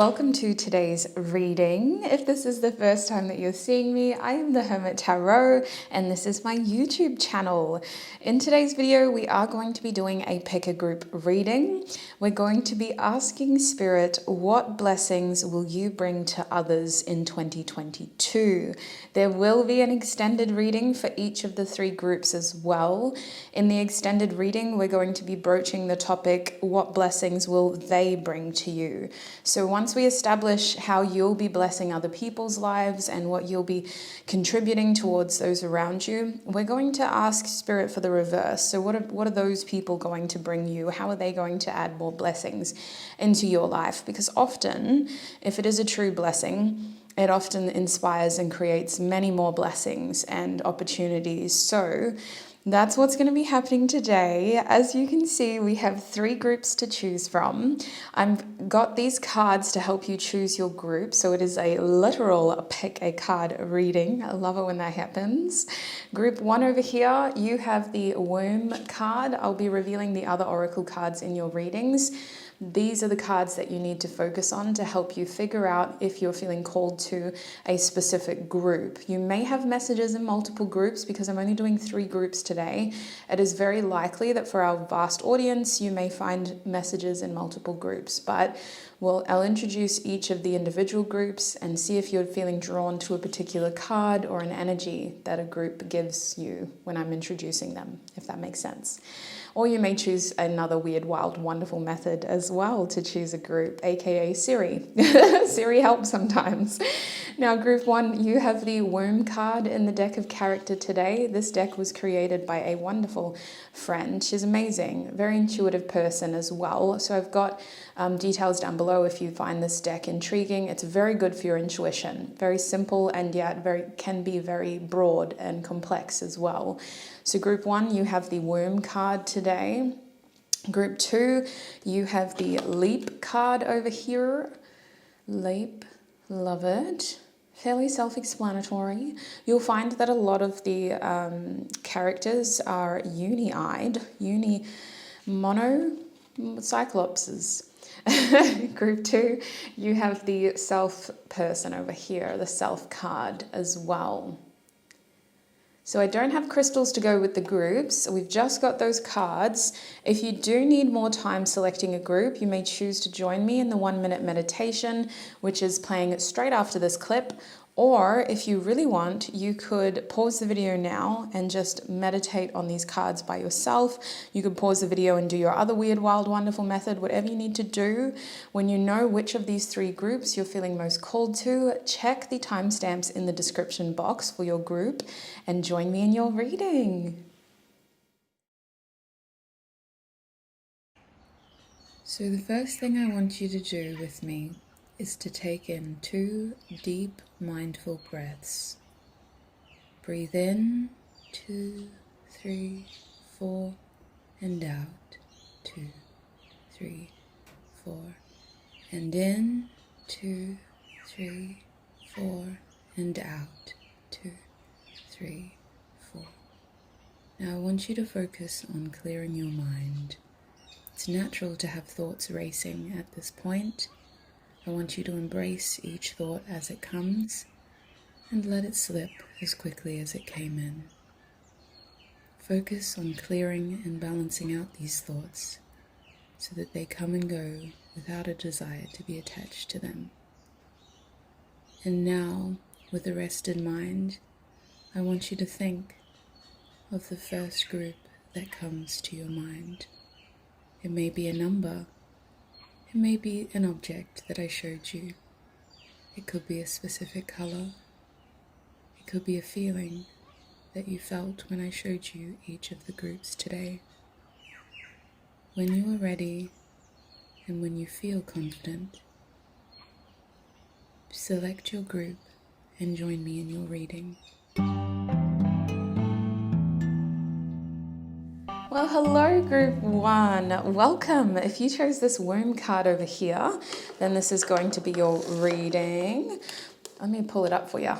welcome to today's reading. If this is the first time that you're seeing me, I am the Hermit Tarot and this is my YouTube channel. In today's video, we are going to be doing a pick a group reading. We're going to be asking Spirit, what blessings will you bring to others in 2022? There will be an extended reading for each of the three groups as well. In the extended reading, we're going to be broaching the topic, what blessings will they bring to you? So once we establish how you'll be blessing other people's lives and what you'll be contributing towards those around you, we're going to ask Spirit for the reverse. So what are those people going to bring you? How are they going to add more blessings into your life? Because often, if it is a true blessing, it often inspires and creates many more blessings and opportunities. So that's what's going to be happening today. As you can see, we have three groups to choose from. I've got these cards to help you choose your group. So it is a literal pick a card reading. I love it when that happens. Group one over here, you have the womb card. I'll be revealing the other oracle cards in your readings. These are the cards that you need to focus on to help you figure out if you're feeling called to a specific group. You may have messages in multiple groups because I'm only doing three groups today. It is very likely that for our vast audience, you may find messages in multiple groups, but I'll introduce each of the individual groups and see if you're feeling drawn to a particular card or an energy that a group gives you when I'm introducing them, if that makes sense. Or you may choose another weird, wild, wonderful method as well to choose a group, aka Siri. Siri helps sometimes. Now, group one, you have the womb card in the deck of character today. This deck was created by a wonderful friend. She's amazing, very intuitive person as well. So I've got details down below if you find this deck intriguing. It's very good for your intuition. Very simple and yet can be very broad and complex as well. So group one, you have the womb card today. Group two, you have the leap card over here. Leap, love it. Fairly self-explanatory. You'll find that a lot of the characters are uni-eyed, mono cyclopses. Group two, you have the self person over here, the self card as well. So I don't have crystals to go with the groups. We've just got those cards. If you do need more time selecting a group, you may choose to join me in the 1 minute meditation, which is playing straight after this clip. Or if you really want, you could pause the video now and just meditate on these cards by yourself. You could pause the video and do your other weird, wild, wonderful method, whatever you need to do. When you know which of these three groups you're feeling most called to, check the timestamps in the description box for your group and join me in your reading. So the first thing I want you to do with me is to take in 2 deep, mindful breaths. Breathe in, 2, 3, 4, and out, 2, 3, 4, and in, 2, 3, 4, and out, 2, 3, 4. Now I want you to focus on clearing your mind. It's natural to have thoughts racing at this point. I want you to embrace each thought as it comes and let it slip as quickly as it came in. Focus on clearing and balancing out these thoughts so that they come and go without a desire to be attached to them. And now, with a rested mind, I want you to think of the first group that comes to your mind. It may be a number. It may be an object that I showed you. It could be a specific color. It could be a feeling that you felt when I showed you each of the groups today. When you are ready and when you feel confident, select your group and join me in your reading. Well, hello group one, welcome. If you chose this womb card over here, then this is going to be your reading. Let me pull it up for you.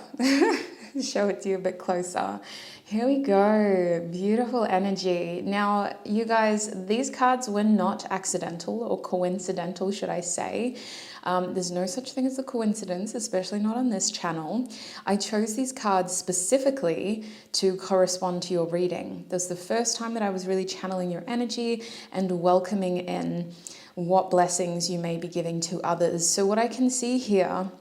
show it to you a bit closer. Here we go. Beautiful energy. Now, you guys, these cards were not accidental or coincidental, should I say. There's no such thing as a coincidence, especially not on this channel. I chose these cards specifically to correspond to your reading. This is the first time that I was really channeling your energy and welcoming in what blessings you may be giving to others. So what I can see here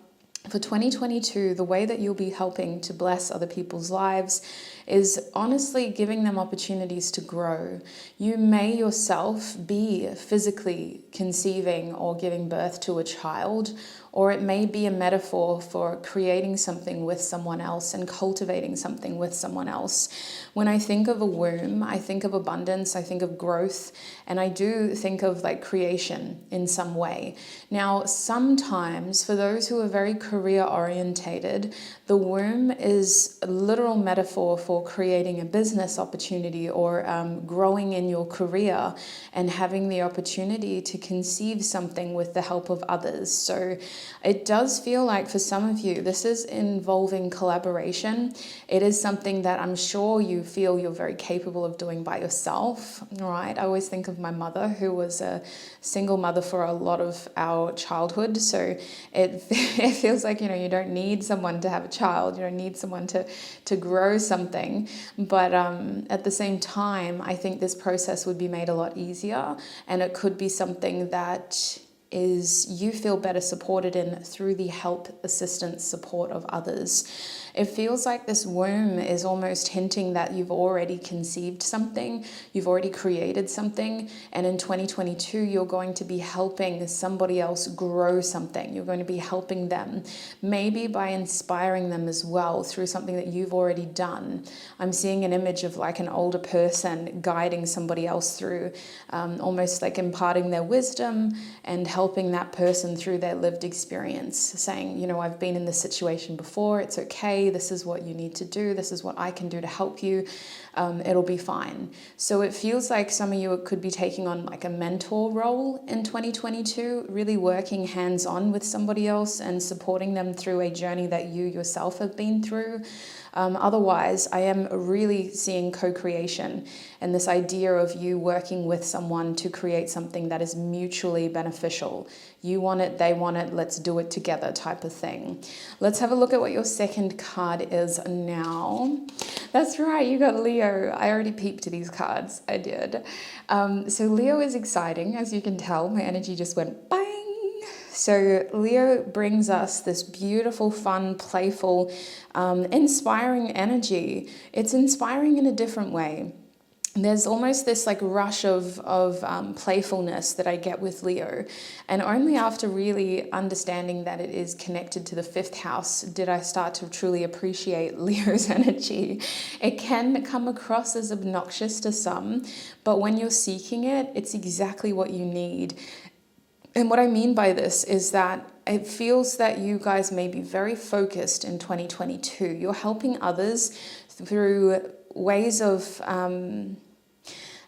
for 2022, the way that you'll be helping to bless other people's lives is honestly giving them opportunities to grow. You may yourself be physically conceiving or giving birth to a child, or it may be a metaphor for creating something with someone else and cultivating something with someone else. When I think of a womb, I think of abundance, I think of growth, and I do think of like creation in some way. Now, sometimes for those who are very career orientated, the womb is a literal metaphor for creating a business opportunity or growing in your career and having the opportunity to conceive something with the help of others. So it does feel like for some of you, this is involving collaboration. It is something that I'm sure you feel you're very capable of doing by yourself, right? I always think of my mother, who was a single mother for a lot of our childhood. So it feels like, you don't need someone to have a child. You don't need someone to grow something. But at the same time, I think this process would be made a lot easier, and it could be something that you feel better supported in through the help, assistance, support of others. It feels like this womb is almost hinting that you've already conceived something, you've already created something, and in 2022, you're going to be helping somebody else grow something. You're going to be helping them, maybe by inspiring them as well through something that you've already done. I'm seeing an image of like an older person guiding somebody else through, almost like imparting their wisdom and helping that person through their lived experience, saying, I've been in this situation before, it's okay, this is what you need to do, this is what I can do to help you, it'll be fine. So it feels like some of you could be taking on like a mentor role in 2022, really working hands-on with somebody else and supporting them through a journey that you yourself have been through. Otherwise, I am really seeing co-creation and this idea of you working with someone to create something that is mutually beneficial. You want it, they want it, let's do it together type of thing. Let's have a look at what your second card is now. That's right, you got Leo. I already peeped to these cards, I did. So Leo is exciting, as you can tell. My energy just went bang. So Leo brings us this beautiful, fun, playful, inspiring energy. It's inspiring in a different way. There's almost this like rush of playfulness that I get with Leo. And only after really understanding that it is connected to the 5th house did I start to truly appreciate Leo's energy. It can come across as obnoxious to some, but when you're seeking it, it's exactly what you need. And what I mean by this is that it feels that you guys may be very focused in 2022. You're helping others through ways of,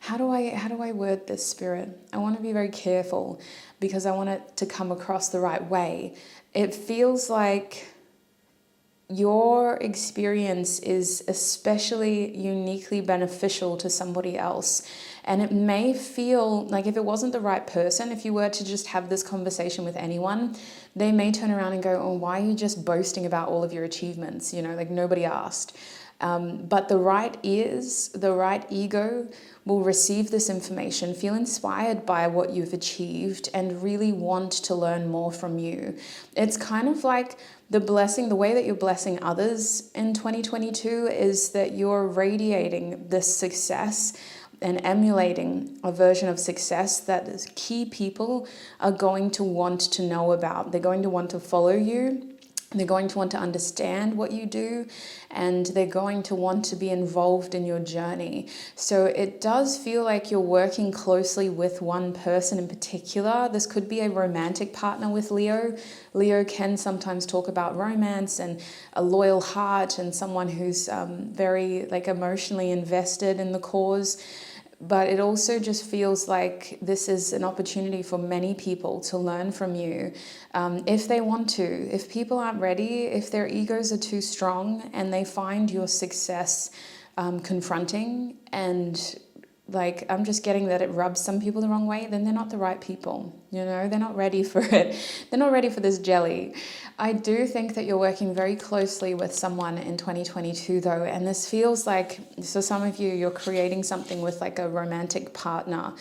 how do I word this, Spirit? I want to be very careful because I want it to come across the right way. It feels like your experience is especially uniquely beneficial to somebody else. And it may feel like if it wasn't the right person, if you were to just have this conversation with anyone, they may turn around and go, oh, why are you just boasting about all of your achievements? Like nobody asked. But the right ears, the right ego will receive this information, feel inspired by what you've achieved, and really want to learn more from you. It's kind of like the blessing, the way that you're blessing others in 2022 is that you're radiating this success and emulating a version of success that key people are going to want to know about. They're going to want to follow you. They're going to want to understand what you do, and they're going to want to be involved in your journey. So it does feel like you're working closely with one person in particular. This could be a romantic partner with Leo. Leo can sometimes talk about romance and a loyal heart and someone who's very like emotionally invested in the cause. but it also just feels like this is an opportunity for many people to learn from you if they want to. If people aren't ready, if their egos are too strong and they find your success confronting, and like I'm just getting that it rubs some people the wrong way, then they're not the right people. You know, they're not ready for it. They're not ready for this jelly. I do think that you're working very closely with someone in 2022 though, and this feels like, so some of you, you're creating something with like a romantic partner.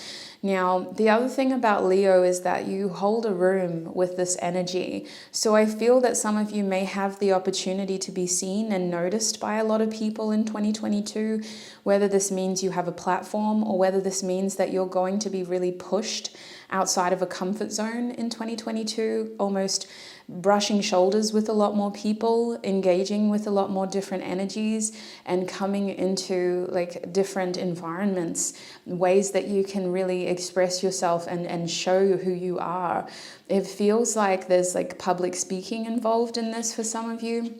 Now, the other thing about Leo is that you hold a room with this energy. So I feel that some of you may have the opportunity to be seen and noticed by a lot of people in 2022, whether this means you have a platform or whether this means that you're going to be really pushed outside of a comfort zone in 2022, almost brushing shoulders with a lot more people, engaging with a lot more different energies, and coming into like different environments, ways that you can really express yourself and show who you are. It feels like there's like public speaking involved in this for some of you,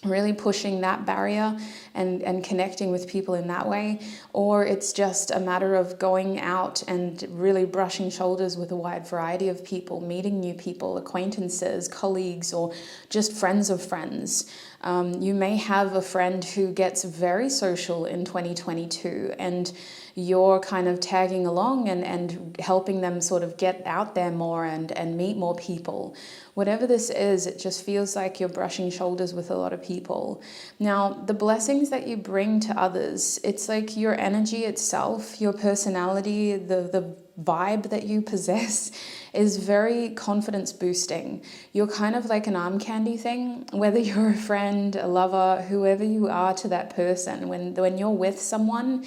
really pushing that barrier and connecting with people in that way. Or it's just a matter of going out and really brushing shoulders with a wide variety of people, meeting new people, acquaintances, colleagues, or just friends of friends. You may have a friend who gets very social in 2022 and you're kind of tagging along and helping them sort of get out there more and meet more people. Whatever this is, it just feels like you're brushing shoulders with a lot of people. Now, the blessings that you bring to others, it's like your energy itself, your personality, the vibe that you possess is very confidence boosting. You're kind of like an arm candy thing, whether you're a friend, a lover, whoever you are to that person. When you're with someone,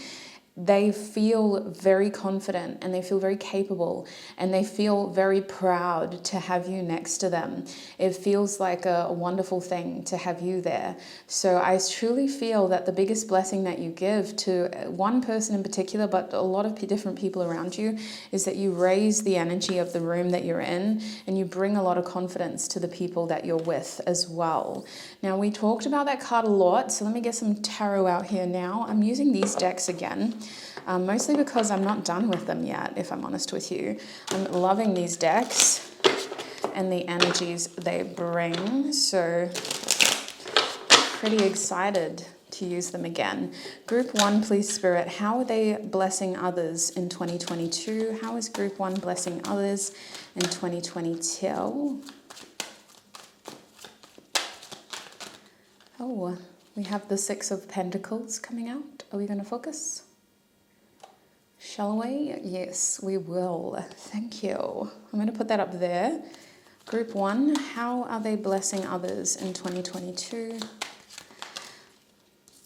they feel very confident and they feel very capable and they feel very proud to have you next to them. It feels like a wonderful thing to have you there. So I truly feel that the biggest blessing that you give to one person in particular, but a lot of different people around you, is that you raise the energy of the room that you're in and you bring a lot of confidence to the people that you're with as well. Now, we talked about that card a lot, so let me get some tarot out here now. I'm using these decks again. Mostly because I'm not done with them yet, if I'm honest with you. I'm loving these decks and the energies they bring, so pretty excited to use them again. Group 1, please, Spirit, how are they blessing others in 2022? How is Group 1 blessing others in 2022? Oh, we have the 6 of Pentacles coming out. Are we going to focus? Shall we? Yes, we will. Thank you. I'm going to put that up there. Group 1, how are they blessing others in 2022?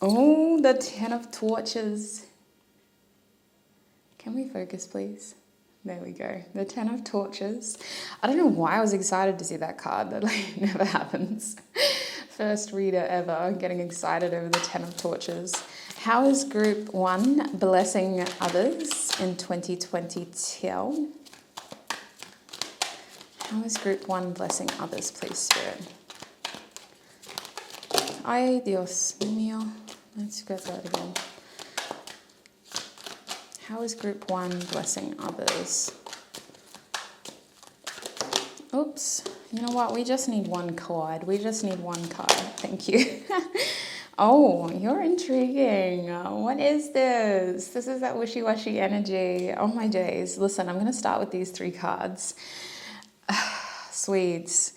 Oh, the 10 of Torches. Can we focus, please? There we go. The 10 of Torches. I don't know why I was excited to see that card. That like never happens. First reader ever getting excited over the 10 of Torches. How is Group 1 blessing others in 2022? How is Group 1 blessing others, please, Spirit? Ay, Dios mío. Let's go through it again. How is Group 1 blessing others? Oops. You know what? We just need one card. We just need one card. Thank you. Oh, you're intriguing. What is this? This is that wishy-washy energy. Oh my days. Listen, I'm going to start with these 3 cards. Sweets.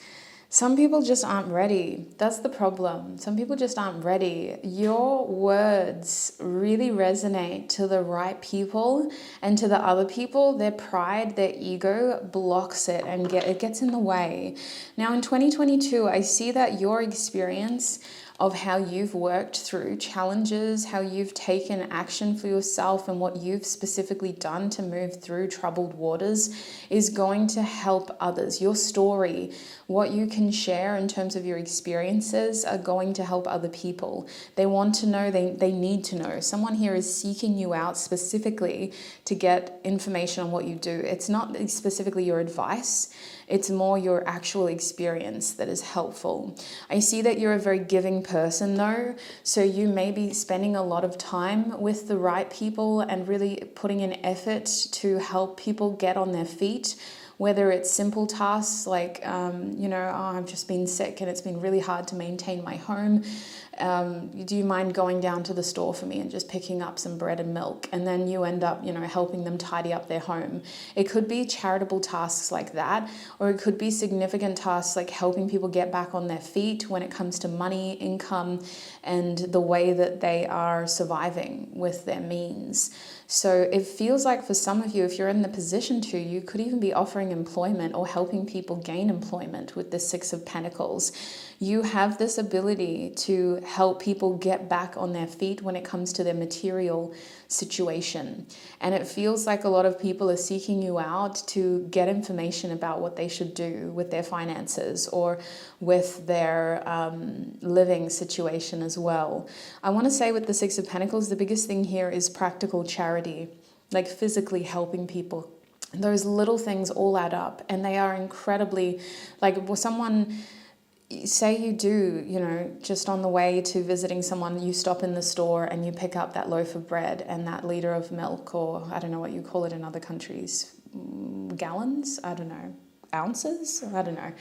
Some people just aren't ready. That's the problem. Some people just aren't ready. Your words really resonate to the right people, and to the other people, their pride, their ego blocks it and it gets in the way. Now in 2022, I see that your experience of how you've worked through challenges, how you've taken action for yourself and what you've specifically done to move through troubled waters is going to help others. Your story, what you can share in terms of your experiences are going to help other people. They want to know, they need to know. Someone here is seeking you out specifically to get information on what you do. It's not specifically your advice. It's more your actual experience that is helpful. I see that you're a very giving person though. So you may be spending a lot of time with the right people and really putting in effort to help people get on their feet. Whether it's simple tasks like, you know, oh, I've just been sick and it's been really hard to maintain my home. Do you mind going down to the store for me and just picking up some bread and milk? And then you end up, you know, helping them tidy up their home. It could be charitable tasks like that, or it could be significant tasks like helping people get back on their feet when it comes to money, income, and the way that they are surviving with their means. So it feels like for some of you, if you're in the position to, you could even be offering employment or helping people gain employment with the Six of Pentacles. You have this ability to help people get back on their feet when it comes to their material situation. And it feels like a lot of people are seeking you out to get information about what they should do with their finances or with their living situation as well. I want to say with the Six of Pentacles, the biggest thing here is practical charity, like physically helping people. Those little things all add up, and they are incredibly, like, someone, say you do, you know, just on the way to visiting someone, you stop in the store and you pick up that loaf of bread and that liter of milk, or I don't know what you call it in other countries, gallons, I don't know, ounces, I don't know.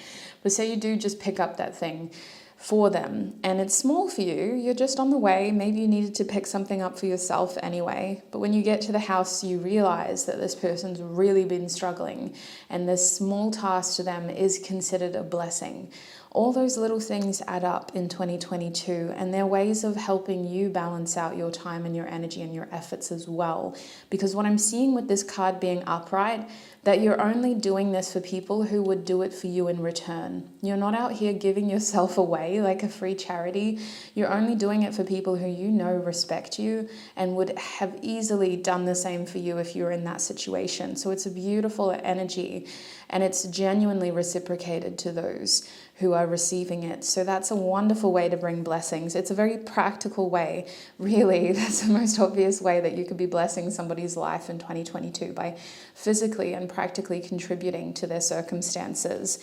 But say you do just pick up that thing for them and it's small for you, you're just on the way, maybe you needed to pick something up for yourself anyway, but when you get to the house you realize that this person's really been struggling and this small task to them is considered a blessing. All those little things add up in 2022, and they're ways of helping you balance out your time and your energy and your efforts as well. Because what I'm seeing with this card being upright, that you're only doing this for people who would do it for you in return. You're not out here giving yourself away like a free charity. You're only doing it for people who you know respect you and would have easily done the same for you if you were in that situation. So it's a beautiful energy, and it's genuinely reciprocated to those who are receiving it. So that's a wonderful way to bring blessings. It's a very practical way, really. That's the most obvious way that you could be blessing somebody's life in 2022, by physically and practically contributing to their circumstances.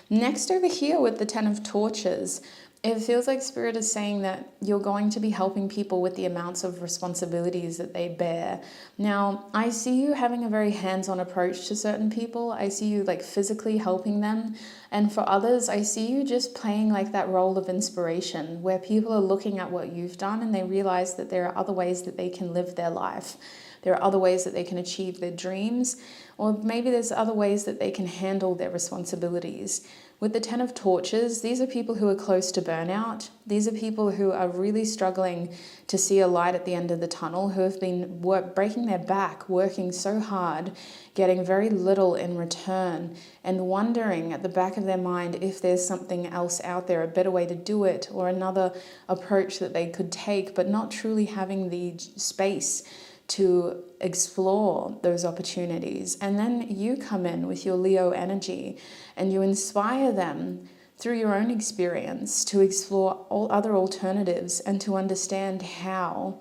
Next over here with the Ten of Torches, it feels like Spirit is saying that you're going to be helping people with the amounts of responsibilities that they bear. Now, I see you having a very hands-on approach to certain people. I see you like physically helping them. And for others, I see you just playing like that role of inspiration, where people are looking at what you've done and they realize that there are other ways that they can live their life. There are other ways that they can achieve their dreams, or maybe there's other ways that they can handle their responsibilities. With the Ten of Torches, these are people who are close to burnout. These are people who are really struggling to see a light at the end of the tunnel, who have been breaking their back, working so hard, getting very little in return, and wondering at the back of their mind if there's something else out there, a better way to do it, or another approach that they could take, but not truly having the space to explore those opportunities. And then you come in with your Leo energy and you inspire them through your own experience to explore all other alternatives and to understand how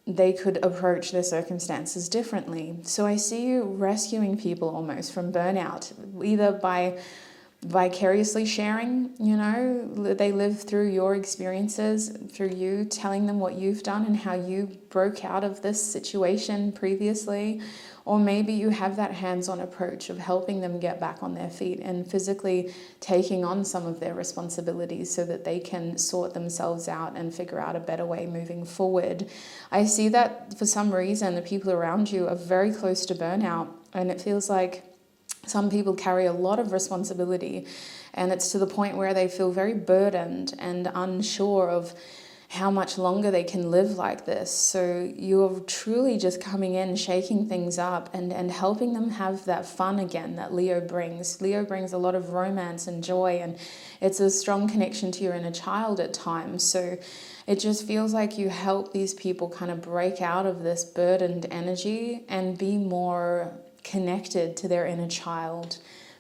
they could approach their circumstances differently. So I see you rescuing people almost from burnout, either by vicariously sharing, you know, they live through your experiences, through you telling them what you've done and how you broke out of this situation previously. Or maybe you have that hands-on approach of helping them get back on their feet and physically taking on some of their responsibilities so that they can sort themselves out and figure out a better way moving forward. I see that for some reason the people around you are very close to burnout, and it feels like some people carry a lot of responsibility, and it's to the point where they feel very burdened and unsure of how much longer they can live like this. So you're truly just coming in, shaking things up and helping them have that fun again that Leo brings. Leo brings a lot of romance and joy, and it's a strong connection to your inner child at times. So it just feels like you help these people kind of break out of this burdened energy and be more connected to their inner child.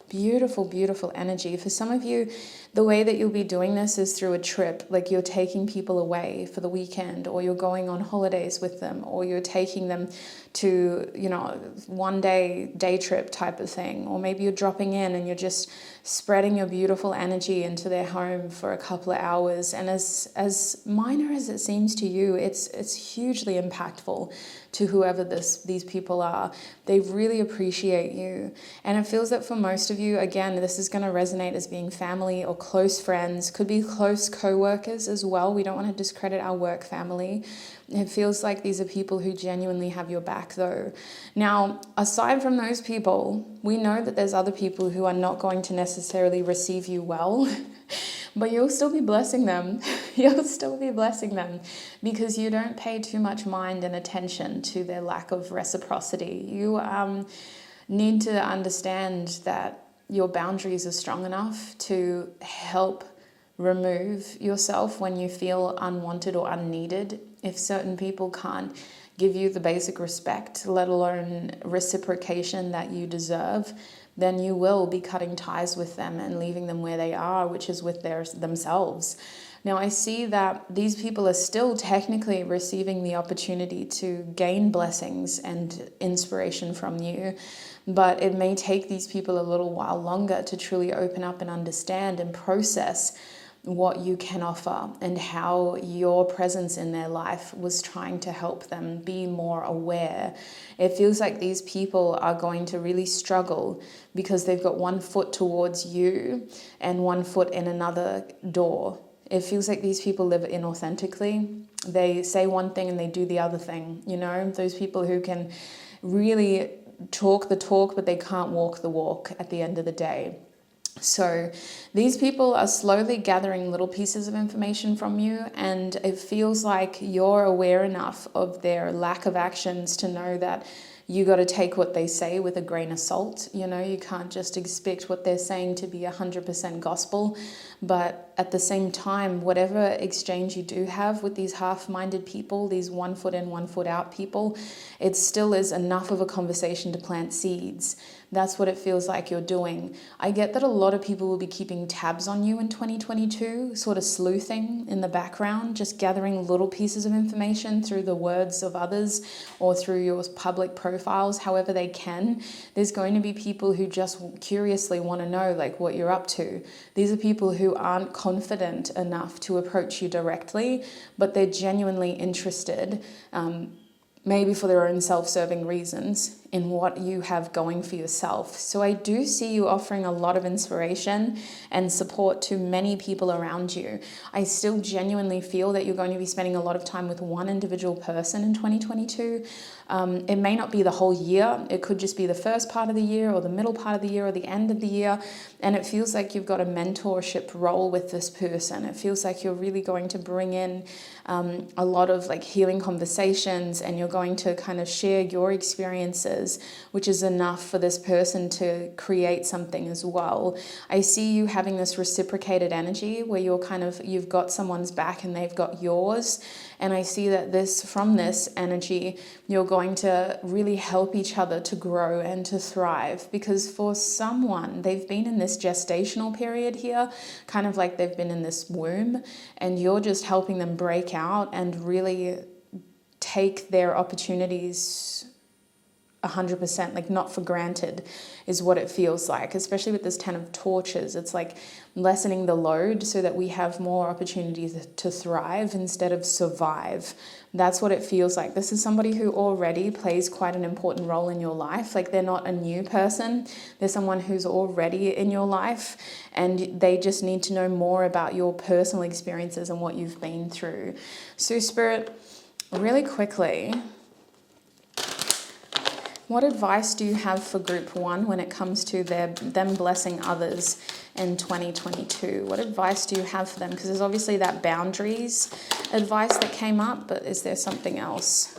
Beautiful, beautiful energy. For some of you, the way that you'll be doing this is through a trip, like you're taking people away for the weekend, or you're going on holidays with them, or you're taking them to, you know, one day trip type of thing. Or maybe you're dropping in and you're just spreading your beautiful energy into their home for a couple of hours. And as minor as it seems to you, it's hugely impactful to whoever these people are. They really appreciate you. And it feels that for most of you, again, this is going to resonate as being family or close friends, could be close co-workers as well. We don't want to discredit our work family. It feels like these are people who genuinely have your back though. Now, aside from those people, we know that there's other people who are not going to necessarily receive you well, but you'll still be blessing them. You'll still be blessing them because you don't pay too much mind and attention to their lack of reciprocity. You need to understand that your boundaries are strong enough to help remove yourself when you feel unwanted or unneeded. If certain people can't give you the basic respect, let alone reciprocation that you deserve, then you will be cutting ties with them and leaving them where they are, which is with themselves. Now, I see that these people are still technically receiving the opportunity to gain blessings and inspiration from you, but it may take these people a little while longer to truly open up and understand and process what you can offer and how your presence in their life was trying to help them be more aware. It feels like these people are going to really struggle because they've got one foot towards you and one foot in another door. It feels like these people live inauthentically. They say one thing and they do the other thing, you know, those people who can really talk the talk, but they can't walk the walk at the end of the day. So these people are slowly gathering little pieces of information from you, and it feels like you're aware enough of their lack of actions to know that you got to take what they say with a grain of salt. You know, you can't just expect what they're saying to be 100% gospel. But at the same time, whatever exchange you do have with these half-minded people, these 1 foot in, 1 foot out people, it still is enough of a conversation to plant seeds. That's what it feels like you're doing. I get that a lot of people will be keeping tabs on you in 2022, sort of sleuthing in the background, just gathering little pieces of information through the words of others or through your public profiles, however they can. There's going to be people who just curiously want to know like what you're up to. These are people who aren't confident enough to approach you directly, but they're genuinely interested, maybe for their own self-serving reasons, in what you have going for yourself. So I do see you offering a lot of inspiration and support to many people around you. I still genuinely feel that you're going to be spending a lot of time with one individual person in 2022. It may not be the whole year. It could just be the first part of the year or the middle part of the year or the end of the year. And it feels like you've got a mentorship role with this person. It feels like you're really going to bring in a lot of like healing conversations, and you're going to kind of share your experiences, which is enough for this person to create something as well. I see you having this reciprocated energy where you've got someone's back and they've got yours. And I see that from this energy, you're going to really help each other to grow and to thrive, because for someone, they've been in this gestational period here, kind of like they've been in this womb, and you're just helping them break out and really take their opportunities 100%, like not for granted, is what it feels like, especially with this 10 of torches. It's like lessening the load so that we have more opportunities to thrive instead of survive. That's what it feels like. This is somebody who already plays quite an important role in your life. Like, they're not a new person. They're someone who's already in your life, and they just need to know more about your personal experiences and what you've been through. So Spirit, really quickly, what advice do you have for group one when it comes to them blessing others in 2022? What advice do you have for them? Because there's obviously that boundaries advice that came up, but is there something else?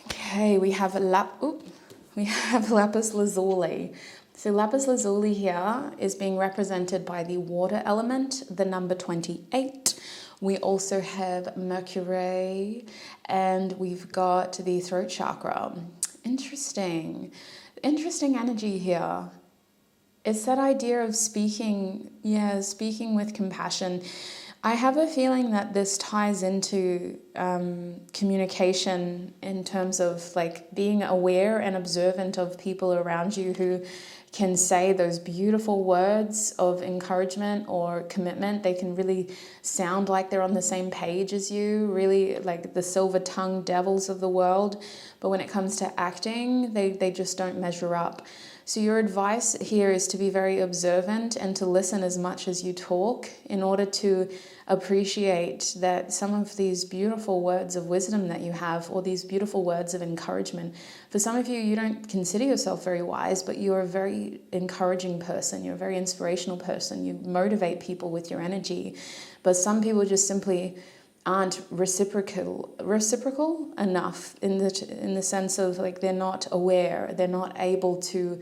Okay, we have lapis lazuli. So lapis lazuli here is being represented by the water element, the number 28. We also have Mercury, and we've got the throat chakra. Interesting energy here. It's that idea of speaking with compassion. I have a feeling that this ties into communication in terms of like being aware and observant of people around you who can say those beautiful words of encouragement or commitment. They can really sound like they're on the same page as you, really like the silver-tongued devils of the world. But when it comes to acting, they just don't measure up. So your advice here is to be very observant and to listen as much as you talk in order to appreciate that some of these beautiful words of wisdom that you have, or these beautiful words of encouragement. For some of you, you don't consider yourself very wise, but you're a very encouraging person. You're a very inspirational person. You motivate people with your energy. But some people just simply aren't reciprocal enough in the sense of like they're not aware, they're not able to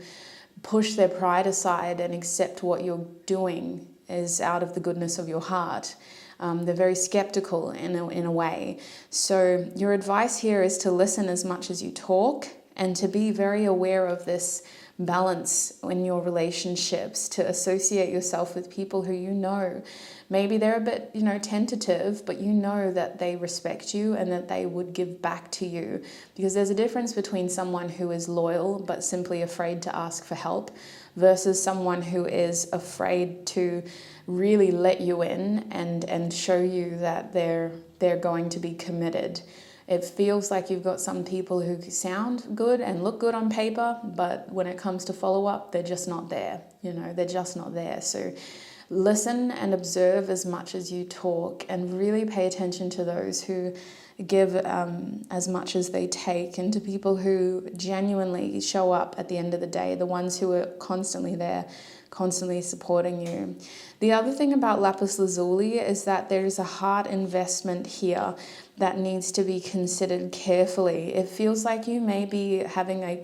push their pride aside and accept what you're doing is out of the goodness of your heart. They're very skeptical in a way. So your advice here is to listen as much as you talk and to be very aware of this balance in your relationships, to associate yourself with people who you know maybe they're a bit, tentative, but you know that they respect you and that they would give back to you. Because there's a difference between someone who is loyal but simply afraid to ask for help versus someone who is afraid to really let you in and show you that they're going to be committed. It feels like you've got some people who sound good and look good on paper, but when it comes to follow-up, they're just not there. They're just not there. So listen and observe as much as you talk, and really pay attention to those who give as much as they take, and to people who genuinely show up at the end of the day, the ones who are constantly there, constantly supporting you. The other thing about lapis lazuli is that there is a heart investment here that needs to be considered carefully. It feels like you may be having a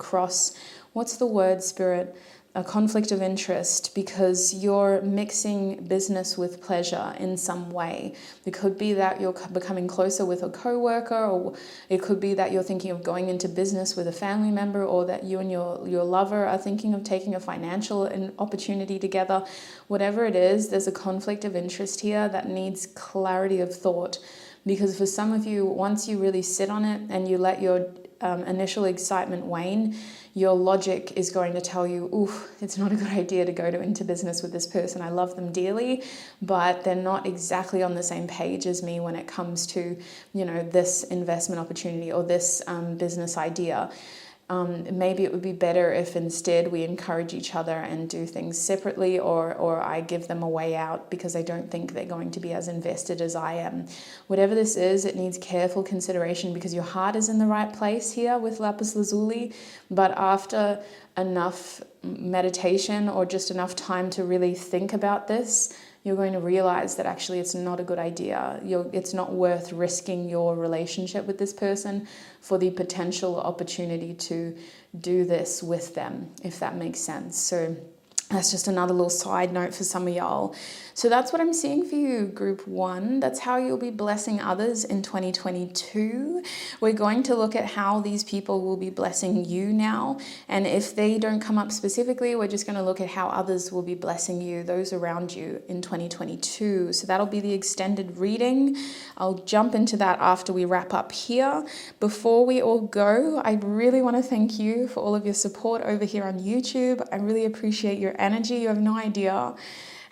a conflict of interest, because you're mixing business with pleasure in some way. It could be that you're becoming closer with a coworker, or it could be that you're thinking of going into business with a family member, or that you and your lover are thinking of taking a financial opportunity together. Whatever it is, there's a conflict of interest here that needs clarity of thought. Because for some of you, once you really sit on it and you let your initial excitement wane, your logic is going to tell you, oof, it's not a good idea to go into business with this person. I love them dearly, but they're not exactly on the same page as me when it comes to, this investment opportunity or this business idea. Maybe it would be better if instead we encourage each other and do things separately, or I give them a way out because I don't think they're going to be as invested as I am. Whatever this is, it needs careful consideration, because your heart is in the right place here with lapis lazuli, but after enough meditation or just enough time to really think about this, you're going to realize that actually it's not a good idea. It's not worth risking your relationship with this person for the potential opportunity to do this with them, if that makes sense. So that's just another little side note for some of y'all. So that's what I'm seeing for you, group 1. That's how you'll be blessing others in 2022. We're going to look at how these people will be blessing you now. And if they don't come up specifically, we're just going to look at how others will be blessing you, those around you, in 2022. So that'll be the extended reading. I'll jump into that after we wrap up here. Before we all go, I really want to thank you for all of your support over here on YouTube. I really appreciate your energy. You have no idea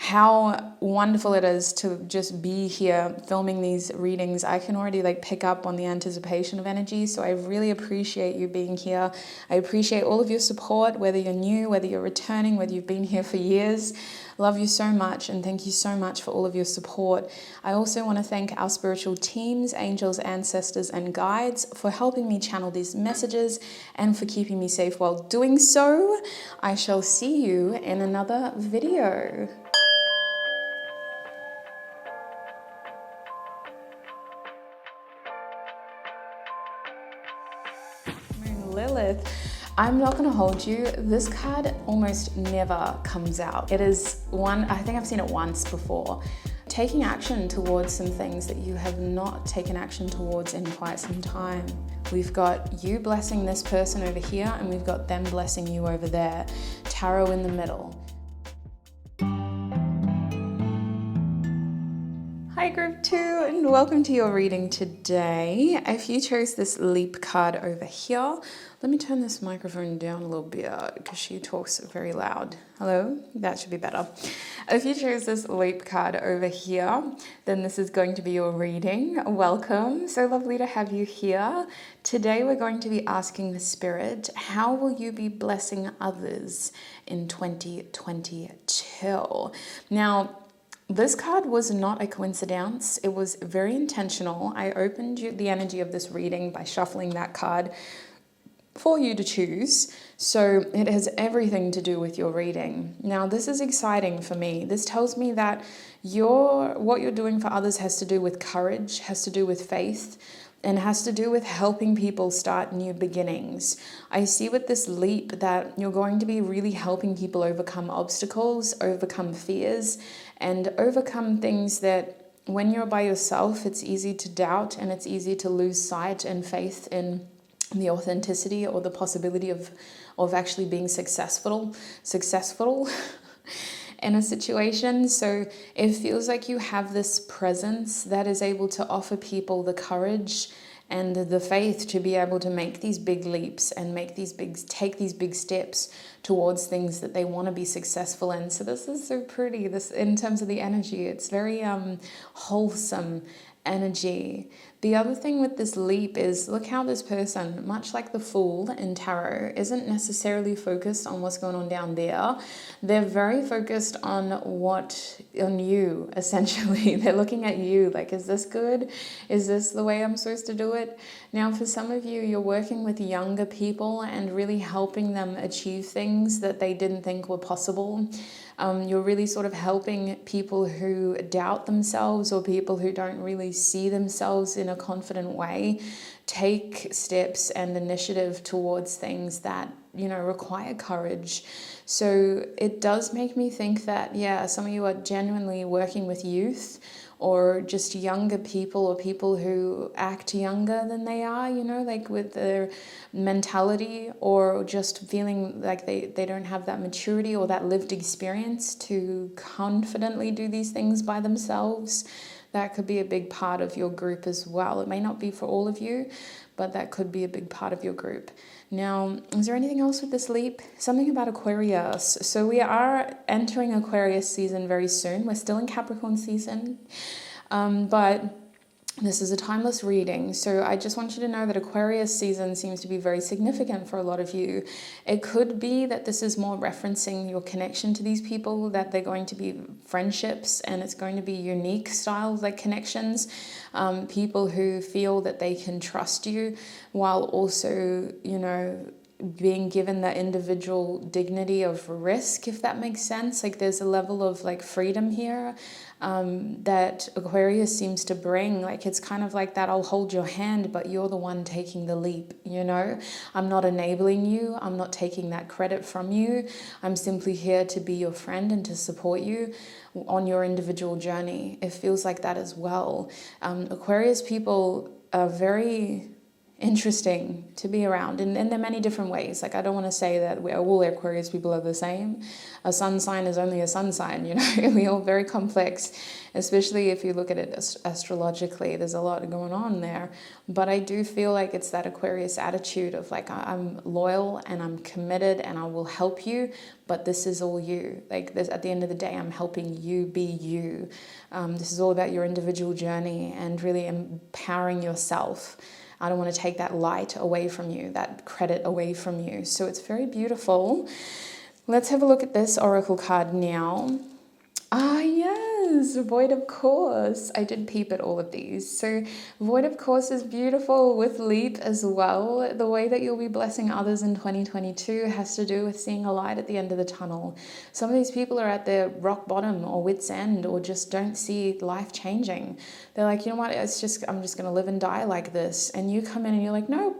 how wonderful it is to just be here filming these readings. I can already pick up on the anticipation of energy, so I really appreciate you being here. I appreciate all of your support, whether you're new, whether you're returning, whether you've been here for years. Love you so much, and thank you so much for all of your support. I also want to thank our spiritual teams, angels, ancestors, and guides for helping me channel these messages and for keeping me safe while doing so. I shall see you in another video. Lilith. I'm not going to hold you. This card almost never comes out. It is one, I think I've seen it once before. Taking action towards some things that you have not taken action towards in quite some time. We've got you blessing this person over here, and we've got them blessing you over there. Tarot in the middle. Hi group 2 and welcome to your reading today. If you chose this leap card over here, let me turn this microphone down a little bit because she talks very loud. Hello? That should be better. If you chose this leap card over here, then this is going to be your reading. Welcome. So lovely to have you here. Today we're going to be asking the Spirit, how will you be blessing others in 2022? Now, this card was not a coincidence. It was very intentional. I opened the energy of this reading by shuffling that card for you to choose. So it has everything to do with your reading. Now, this is exciting for me. This tells me that what you're doing for others has to do with courage, has to do with faith, and has to do with helping people start new beginnings. I see with this leap that you're going to be really helping people overcome obstacles, overcome fears, and overcome things that when you're by yourself, it's easy to doubt and it's easy to lose sight and faith in the authenticity or the possibility of actually being successful in a situation. So it feels like you have this presence that is able to offer people the courage and the faith to be able to make these big leaps and take these big steps towards things that they want to be successful in. So this is so pretty. This, in terms of the energy, it's very wholesome energy. The other thing with this leap is, look how this person, much like the Fool in tarot, isn't necessarily focused on what's going on down there. They're very focused on you, essentially. They're looking at you like, is this good? Is this the way I'm supposed to do it? Now, for some of you, you're working with younger people and really helping them achieve things that they didn't think were possible. You're really sort of helping people who doubt themselves or people who don't really see themselves in a confident way take steps and initiative towards things that, require courage. So it does make me think that, some of you are genuinely working with youth or just younger people or people who act younger than they are, like with their mentality, or just feeling like they don't have that maturity or that lived experience to confidently do these things by themselves. That could be a big part of your group as well. It may not be for all of you, but that could be a big part of your group. Now, is there anything else with this leap? Something about Aquarius. So we are entering Aquarius season very soon. We're still in Capricorn season, but this is a timeless reading. So I just want you to know that Aquarius season seems to be very significant for a lot of you. It could be that this is more referencing your connection to these people, that they're going to be friendships and it's going to be unique styles like connections, people who feel that they can trust you while also, being given that individual dignity of risk, if that makes sense. Like there's a level of like freedom here that Aquarius seems to bring. Like it's kind of like that, I'll hold your hand, but you're the one taking the leap, I'm not enabling you. I'm not taking that credit from you. I'm simply here to be your friend and to support you on your individual journey. It feels like that as well. Aquarius people are very interesting to be around in there are many different ways. Like I don't want to say that all Aquarius people are the same. A sun sign is only a sun sign, we're all very complex, especially if you look at it astrologically. There's a lot going on there, but I do feel like it's that Aquarius attitude of like, I'm loyal and I'm committed and I will help you, but this is all you. Like this, at the end of the day, I'm helping you be you. This is all about your individual journey and really empowering yourself. I don't want to take that light away from you, that credit away from you. So it's very beautiful. Let's have a look at this oracle card now. Ah, yes, Void of Course. I did peep at all of these. So Void of Course is beautiful with leap as well. The way that you'll be blessing others in 2022 has to do with seeing a light at the end of the tunnel. Some of these people are at their rock bottom or wit's end or just don't see life changing. They're like, you know what, I'm just going to live and die like this. And you come in and you're like, no.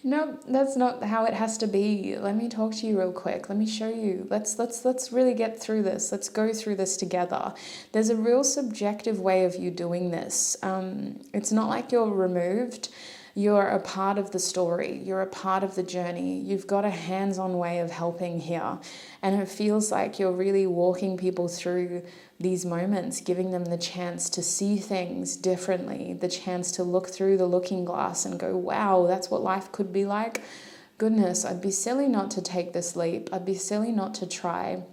No, that's not how it has to be. Let me talk to you real quick. Let me show you. Let's really get through this. Let's go through this together. There's a real subjective way of you doing this. It's not like you're removed. You're a part of the story. You're a part of the journey. You've got a hands-on way of helping here. And it feels like you're really walking people through these moments, giving them the chance to see things differently, the chance to look through the looking glass and go, wow, that's what life could be like. Goodness, I'd be silly not to take this leap. I'd be silly not to try.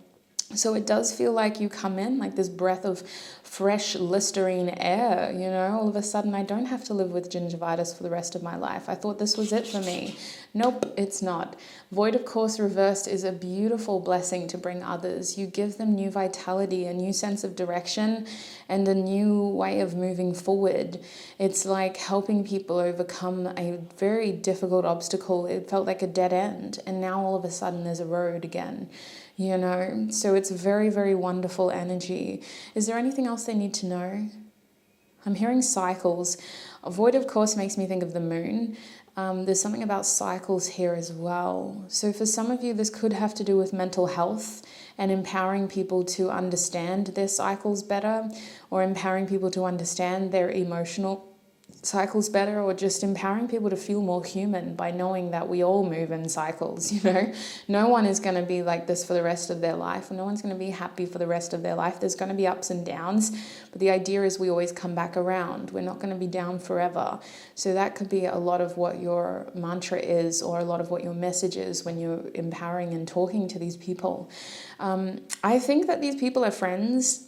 So it does feel like you come in like this breath of fresh Listerine air, you know, all of a sudden I don't have to live with gingivitis for the rest of my life. I thought this was it for me. Nope, it's not. Void of Course reversed is a beautiful blessing to bring others. You give them new vitality, a new sense of direction, and a new way of moving forward. It's like helping people overcome a very difficult obstacle. It felt like a dead end, and now all of a sudden there's a road again. You know, so it's very, very wonderful energy. Is there anything else they need to know? I'm hearing cycles. A void, of course, makes me think of the moon. There's something about cycles here as well. So for some of you, this could have to do with mental health and empowering people to understand their cycles better, or empowering people to understand their emotional cycles better, or just empowering people to feel more human by knowing that we all move in cycles, you know. No one is going to be like this for the rest of their life. No one's going to be happy for the rest of their life. There's going to be ups and downs, but the idea is we always come back around. We're not going to be down forever. So that could be a lot of what your mantra is, or a lot of what your message is when you're empowering and talking to these people. I think that these people are friends,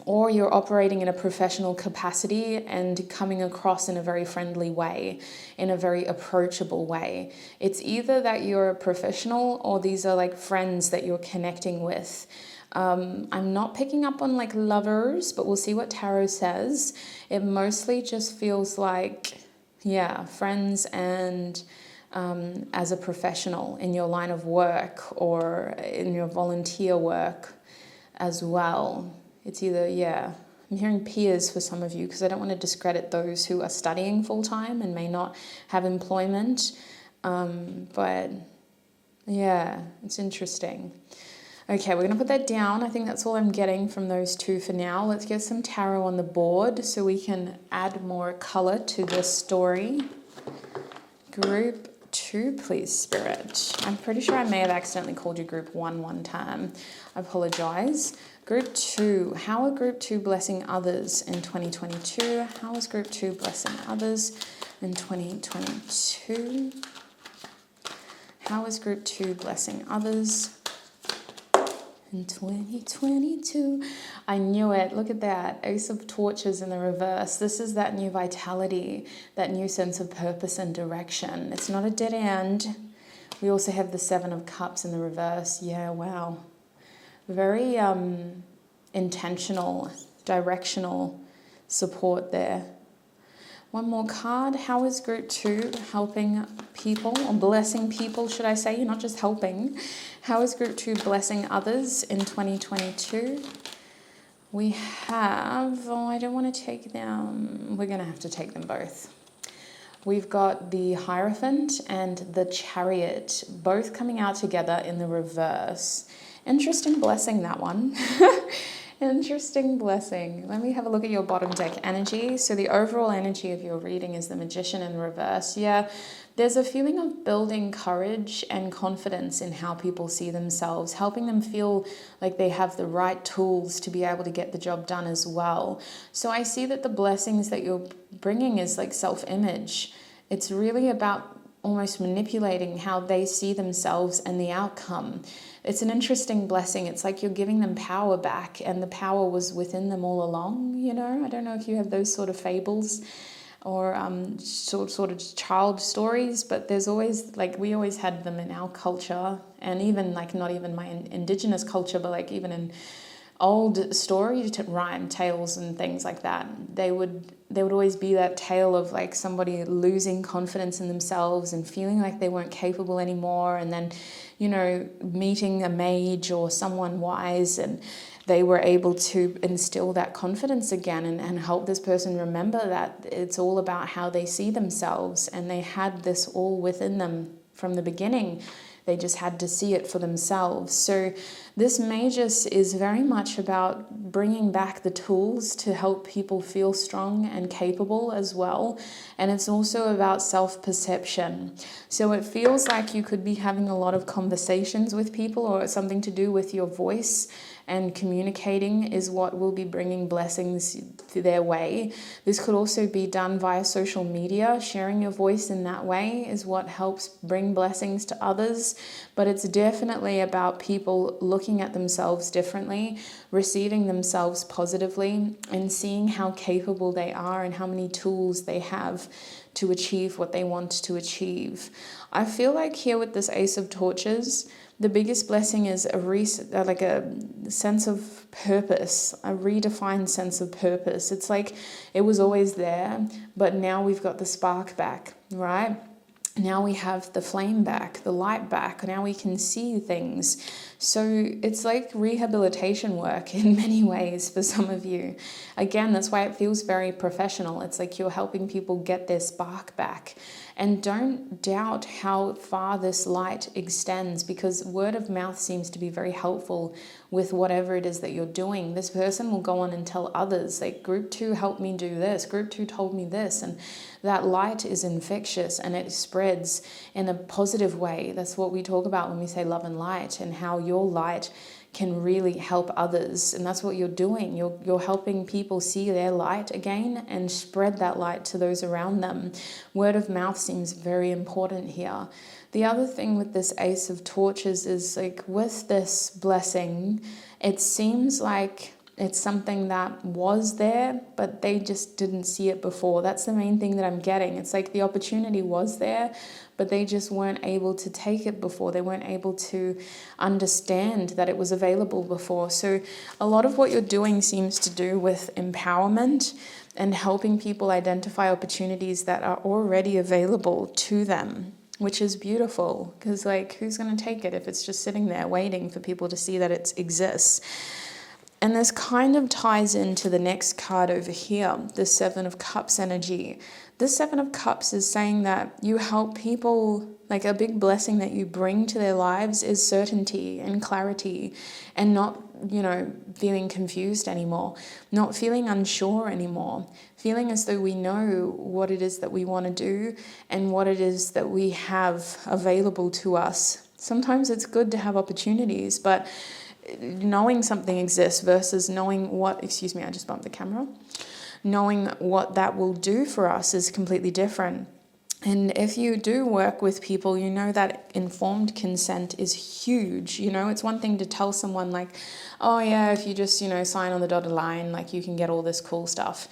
or you're operating in a professional capacity and coming across in a very friendly way, in a very approachable way. It's either that you're a professional, or these are like friends that you're connecting with. I'm not picking up on like lovers, but we'll see what tarot says. It mostly just feels like, yeah, friends and as a professional in your line of work or in your volunteer work as well. It's either, yeah, I'm hearing peers for some of you, because I don't want to discredit those who are studying full-time and may not have employment. But yeah, it's interesting. Okay, we're going to put that down. I think that's all I'm getting from those two for now. Let's get some tarot on the board so we can add more color to this story. Group 2, please, Spirit. I'm pretty sure I may have accidentally called you Group 1 one time. I apologize. Group 2, how are Group 2 blessing others in 2022? How is Group 2 blessing others in 2022? How is Group 2 blessing others in 2022? I knew it. Look at that. Ace of Torches in the reverse. This is that new vitality, that new sense of purpose and direction. It's not a dead end. We also have the Seven of Cups in the reverse. Yeah, wow. Very intentional, directional support there. One more card. How is Group 2 helping people, or blessing people, should I say? Not just helping. How is Group 2 blessing others in 2022? We have, oh, I don't want to take them. We're going to have to take them both. We've got the Hierophant and the Chariot, both coming out together in the reverse. Interesting blessing, that one. Interesting blessing. Let me have a look at your bottom deck energy. So the overall energy of your reading is the Magician in reverse. Yeah, there's a feeling of building courage and confidence in how people see themselves, helping them feel like they have the right tools to be able to get the job done as well. So I see that the blessings that you're bringing is like self-image. It's really about almost manipulating how they see themselves and the outcome. It's an interesting blessing. It's like you're giving them power back, and the power was within them all along, you know? I don't know if you have those sort of fables or sort of child stories, but there's always, like, we always had them in our culture, and even like not even my indigenous culture, but like even in old story rhyme tales and things like that, they would always be that tale of like somebody losing confidence in themselves and feeling like they weren't capable anymore, and then, you know, meeting a mage or someone wise, and they were able to instill that confidence again and help this person remember that it's all about how they see themselves, and they had this all within them from the beginning. They just had to see it for themselves. So This Magus is very much about bringing back the tools to help people feel strong and capable as well. And it's also about self-perception. So it feels like you could be having a lot of conversations with people, or something to do with your voice, and communicating is what will be bringing blessings their way. This could also be done via social media. Sharing your voice in that way is what helps bring blessings to others. But it's definitely about people looking at themselves differently, receiving themselves positively, and seeing how capable they are and how many tools they have to achieve what they want to achieve. I feel like here with this Ace of Torches, the biggest blessing is like a sense of purpose, a redefined sense of purpose. It's like it was always there, but now we've got the spark back, right? Now we have the flame back, the light back. Now we can see things. So it's like rehabilitation work in many ways for some of you. Again, that's why it feels very professional. It's like you're helping people get their spark back. And don't doubt how far this light extends, because word of mouth seems to be very helpful with whatever it is that you're doing. This person will go on and tell others, like, group 2 helped me do this, group 2 told me this, and that light is infectious and it spreads in a positive way. That's what we talk about when we say love and light, and how your light can really help others. And that's what you're doing. You're helping people see their light again and spread that light to those around them. Word of mouth seems very important here. The other thing with this Ace of Torches is, like, with this blessing, it seems like it's something that was there, but they just didn't see it before. That's the main thing that I'm getting. It's like the opportunity was there, but they just weren't able to take it before. They weren't able to understand that it was available before. So a lot of what you're doing seems to do with empowerment and helping people identify opportunities that are already available to them, which is beautiful, because, like, who's going to take it if it's just sitting there waiting for people to see that it exists? And this kind of ties into the next card over here, the Seven of Cups energy. This Seven of Cups is saying that you help people, like, a big blessing that you bring to their lives is certainty and clarity, and not, feeling confused anymore, not feeling unsure anymore, feeling as though we know what it is that we want to do and what it is that we have available to us. Sometimes it's good to have opportunities, but knowing something exists versus knowing what, I just bumped the camera, knowing what that will do for us is completely different. And if you do work with people, you know that informed consent is huge. It's one thing to tell someone, like, oh yeah, if you just, sign on the dotted line, like, you can get all this cool stuff.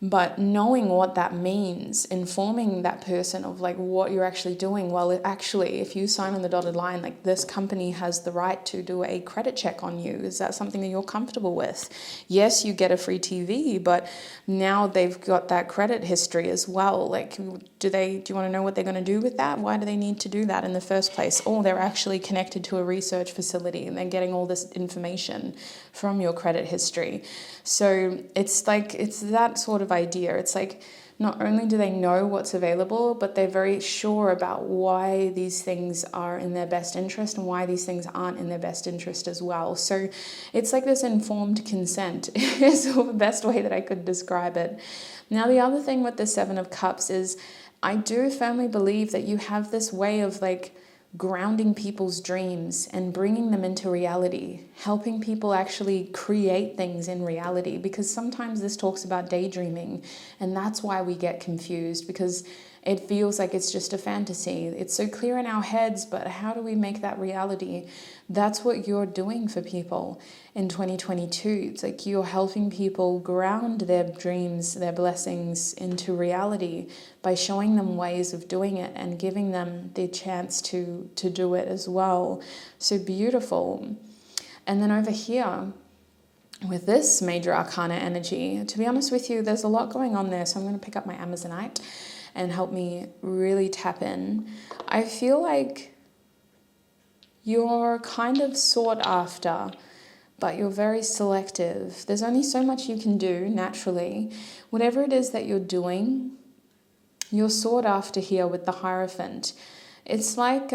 But knowing what that means, informing that person of, like, what you're actually doing. Well, if you sign on the dotted line, like, this company has the right to do a credit check on you. Is that something that you're comfortable with? Yes, you get a free TV, but now they've got that credit history as well. Like, do you want to know what they're going to do with that? Why do they need to do that in the first place? Or they're actually connected to a research facility and they're getting all this information from your credit history. So it's that sort of idea. It's like, not only do they know what's available, but they're very sure about why these things are in their best interest and why these things aren't in their best interest as well. So it's like this informed consent is the best way that I could describe it. Now, the other thing with the Seven of Cups is, I do firmly believe that you have this way of, like, grounding people's dreams and bringing them into reality, helping people actually create things in reality, because sometimes this talks about daydreaming, and that's why we get confused, because it feels like it's just a fantasy. It's so clear in our heads, but how do we make that reality? That's what you're doing for people in 2022. It's like you're helping people ground their dreams, their blessings into reality by showing them ways of doing it and giving them the chance to do it as well. So beautiful. And then over here, with this major arcana energy, to be honest with you, there's a lot going on there. So I'm going to pick up my Amazonite and help me really tap in. I feel like you're kind of sought after, but you're very selective. There's only so much you can do naturally. Whatever it is that you're doing, you're sought after here with the Hierophant. It's like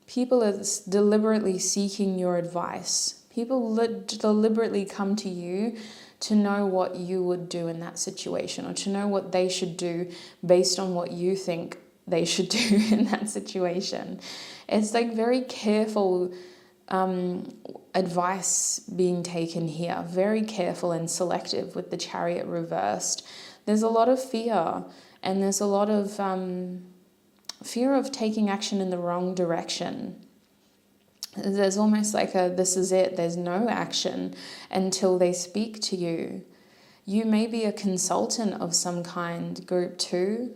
People are deliberately seeking your advice. People deliberately come to you to know what you would do in that situation, or to know what they should do based on what you think they should do in that situation. It's like very careful advice being taken here, very careful and selective with the Chariot reversed. There's a lot of fear, and there's a lot of fear of taking action in the wrong direction. There's almost like this is it, there's no action until they speak to you. You may be a consultant of some kind, group 2.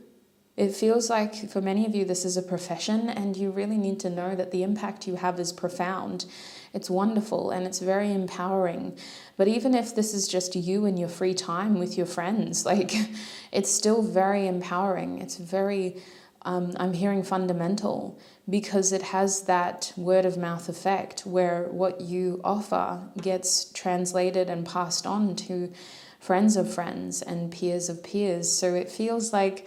It feels like for many of you this is a profession, and you really need to know that the impact you have is profound. It's wonderful and it's very empowering. But even if this is just you in your free time with your friends, like, it's still very empowering. It's very, I'm hearing fundamental, because it has that word of mouth effect where what you offer gets translated and passed on to friends of friends and peers of peers. So it feels like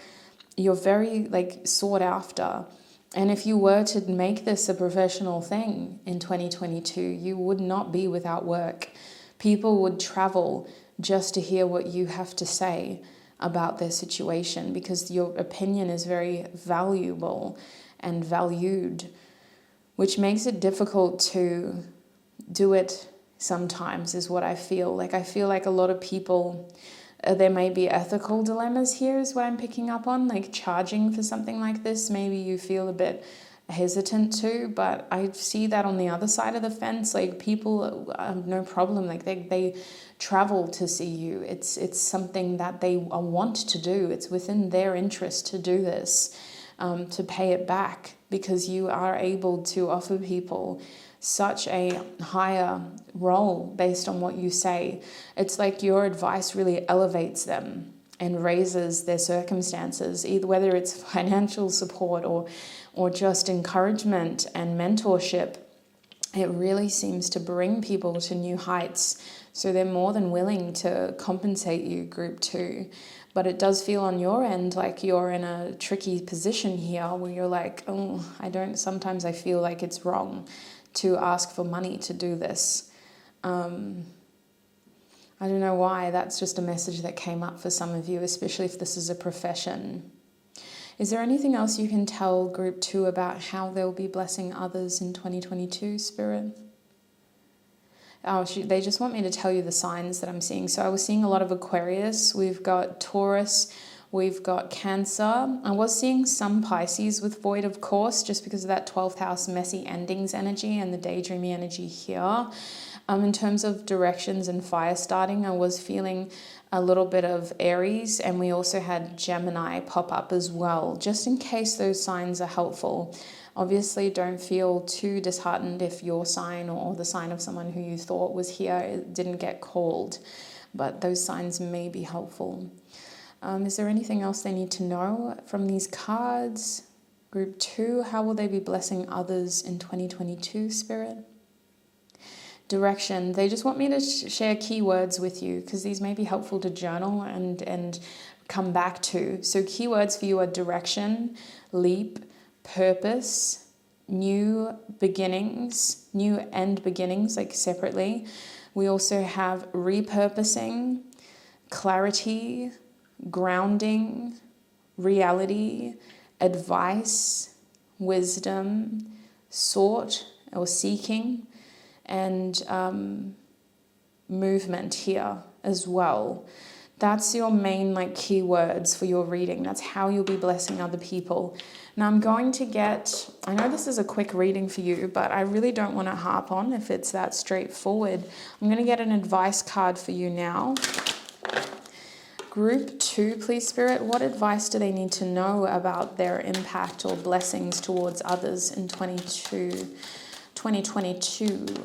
you're very sought after. And if you were to make this a professional thing in 2022, you would not be without work. People would travel just to hear what you have to say about their situation, because your opinion is very valuable and valued, which makes it difficult to do it sometimes, is what I feel. I feel like a lot of people, there may be ethical dilemmas here is what I'm picking up on, like charging for something like this. Maybe you feel a bit hesitant to, but I see that on the other side of the fence, like people, no problem, like they travel to see you. It's something that they want to do. It's within their interest to do this, to pay it back, because you are able to offer people such a higher role based on what you say. It's like your advice really elevates them and raises their circumstances, either whether it's financial support or just encouragement and mentorship. It really seems to bring people to new heights. So they're more than willing to compensate you, group 2. But it does feel on your end like you're in a tricky position here where you're like, oh, sometimes I feel like it's wrong to ask for money to do this. I don't know why. That's just a message that came up for some of you, especially if this is a profession. Is there anything else you can tell group 2 about how they'll be blessing others in 2022, Spirit? Oh, they just want me to tell you the signs that I'm seeing. So I was seeing a lot of Aquarius. We've got Taurus. We've got Cancer. I was seeing some Pisces with void, of course, just because of that 12th house messy endings energy and the daydreamy energy here. In terms of directions and fire starting, I was feeling a little bit of Aries, and we also had Gemini pop up as well, just in case those signs are helpful. Obviously, don't feel too disheartened if your sign or the sign of someone who you thought was here didn't get called, but those signs may be helpful. Is there anything else they need to know from these cards? Group 2, how will they be blessing others in 2022, Spirit? Direction. They just want me to share keywords with you, because these may be helpful to journal and come back to. So keywords for you are direction, leap, purpose, new beginnings, new and beginnings, like separately. We also have repurposing, clarity, grounding, reality, advice, wisdom, sought or seeking, and movement here as well. That's your main keywords for your reading. That's how you'll be blessing other people. Now I'm going to get, I know this is a quick reading for you, but I really don't want to harp on if it's that straightforward. I'm going to get an advice card for you now. Group 2, please, Spirit, what advice do they need to know about their impact or blessings towards others in 2022?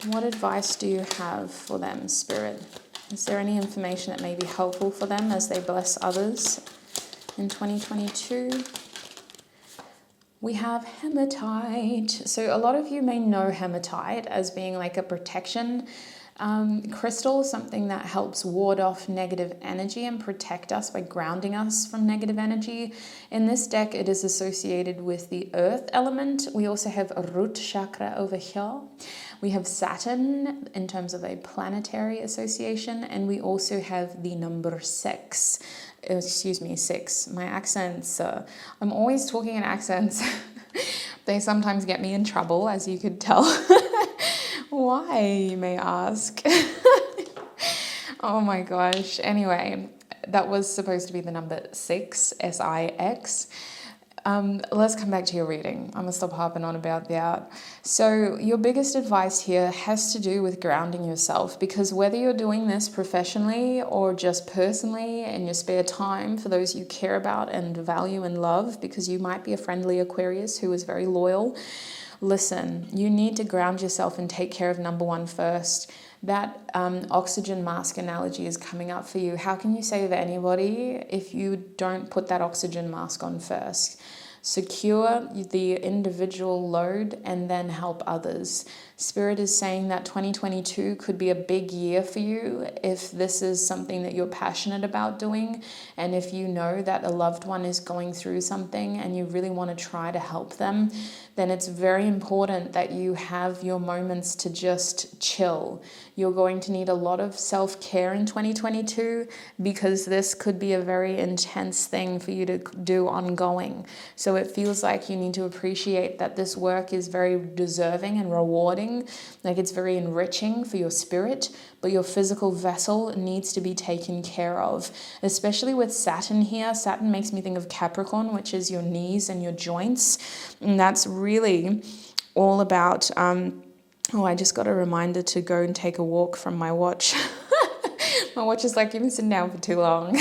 What advice do you have for them, Spirit? Is there any information that may be helpful for them as they bless others in 2022? We have hematite. So a lot of you may know hematite as being like a protection Crystal, something that helps ward off negative energy and protect us by grounding us from negative energy. In this deck, it is associated with the earth element. We also have a root chakra over here. We have Saturn in terms of a planetary association, and we also have the number 6. Excuse me, 6. My accents, I'm always talking in accents. They sometimes get me in trouble, as you could tell. Why, you may ask? Oh my gosh. Anyway, that was supposed to be the number 6, S-I-X. Let's come back to your reading. I'm gonna stop harping on about that. So your biggest advice here has to do with grounding yourself, because whether you're doing this professionally or just personally in your spare time for those you care about and value and love, because you might be a friendly Aquarius who is very loyal, listen, you need to ground yourself and take care of number 1 first. That oxygen mask analogy is coming up for you. How can you save anybody if you don't put that oxygen mask on first? Secure the individual load and then help others. Spirit is saying that 2022 could be a big year for you if this is something that you're passionate about doing, and if you know that a loved one is going through something and you really want to try to help them, then it's very important that you have your moments to just chill. You're going to need a lot of self-care in 2022 because this could be a very intense thing for you to do ongoing. So it feels like you need to appreciate that this work is very deserving and rewarding. Like it's very enriching for your spirit, but your physical vessel needs to be taken care of, especially with Saturn here. Saturn makes me think of Capricorn, which is your knees and your joints. And that's really all about, oh, I just got a reminder to go and take a walk from my watch. My watch is like, you've been sitting down for too long.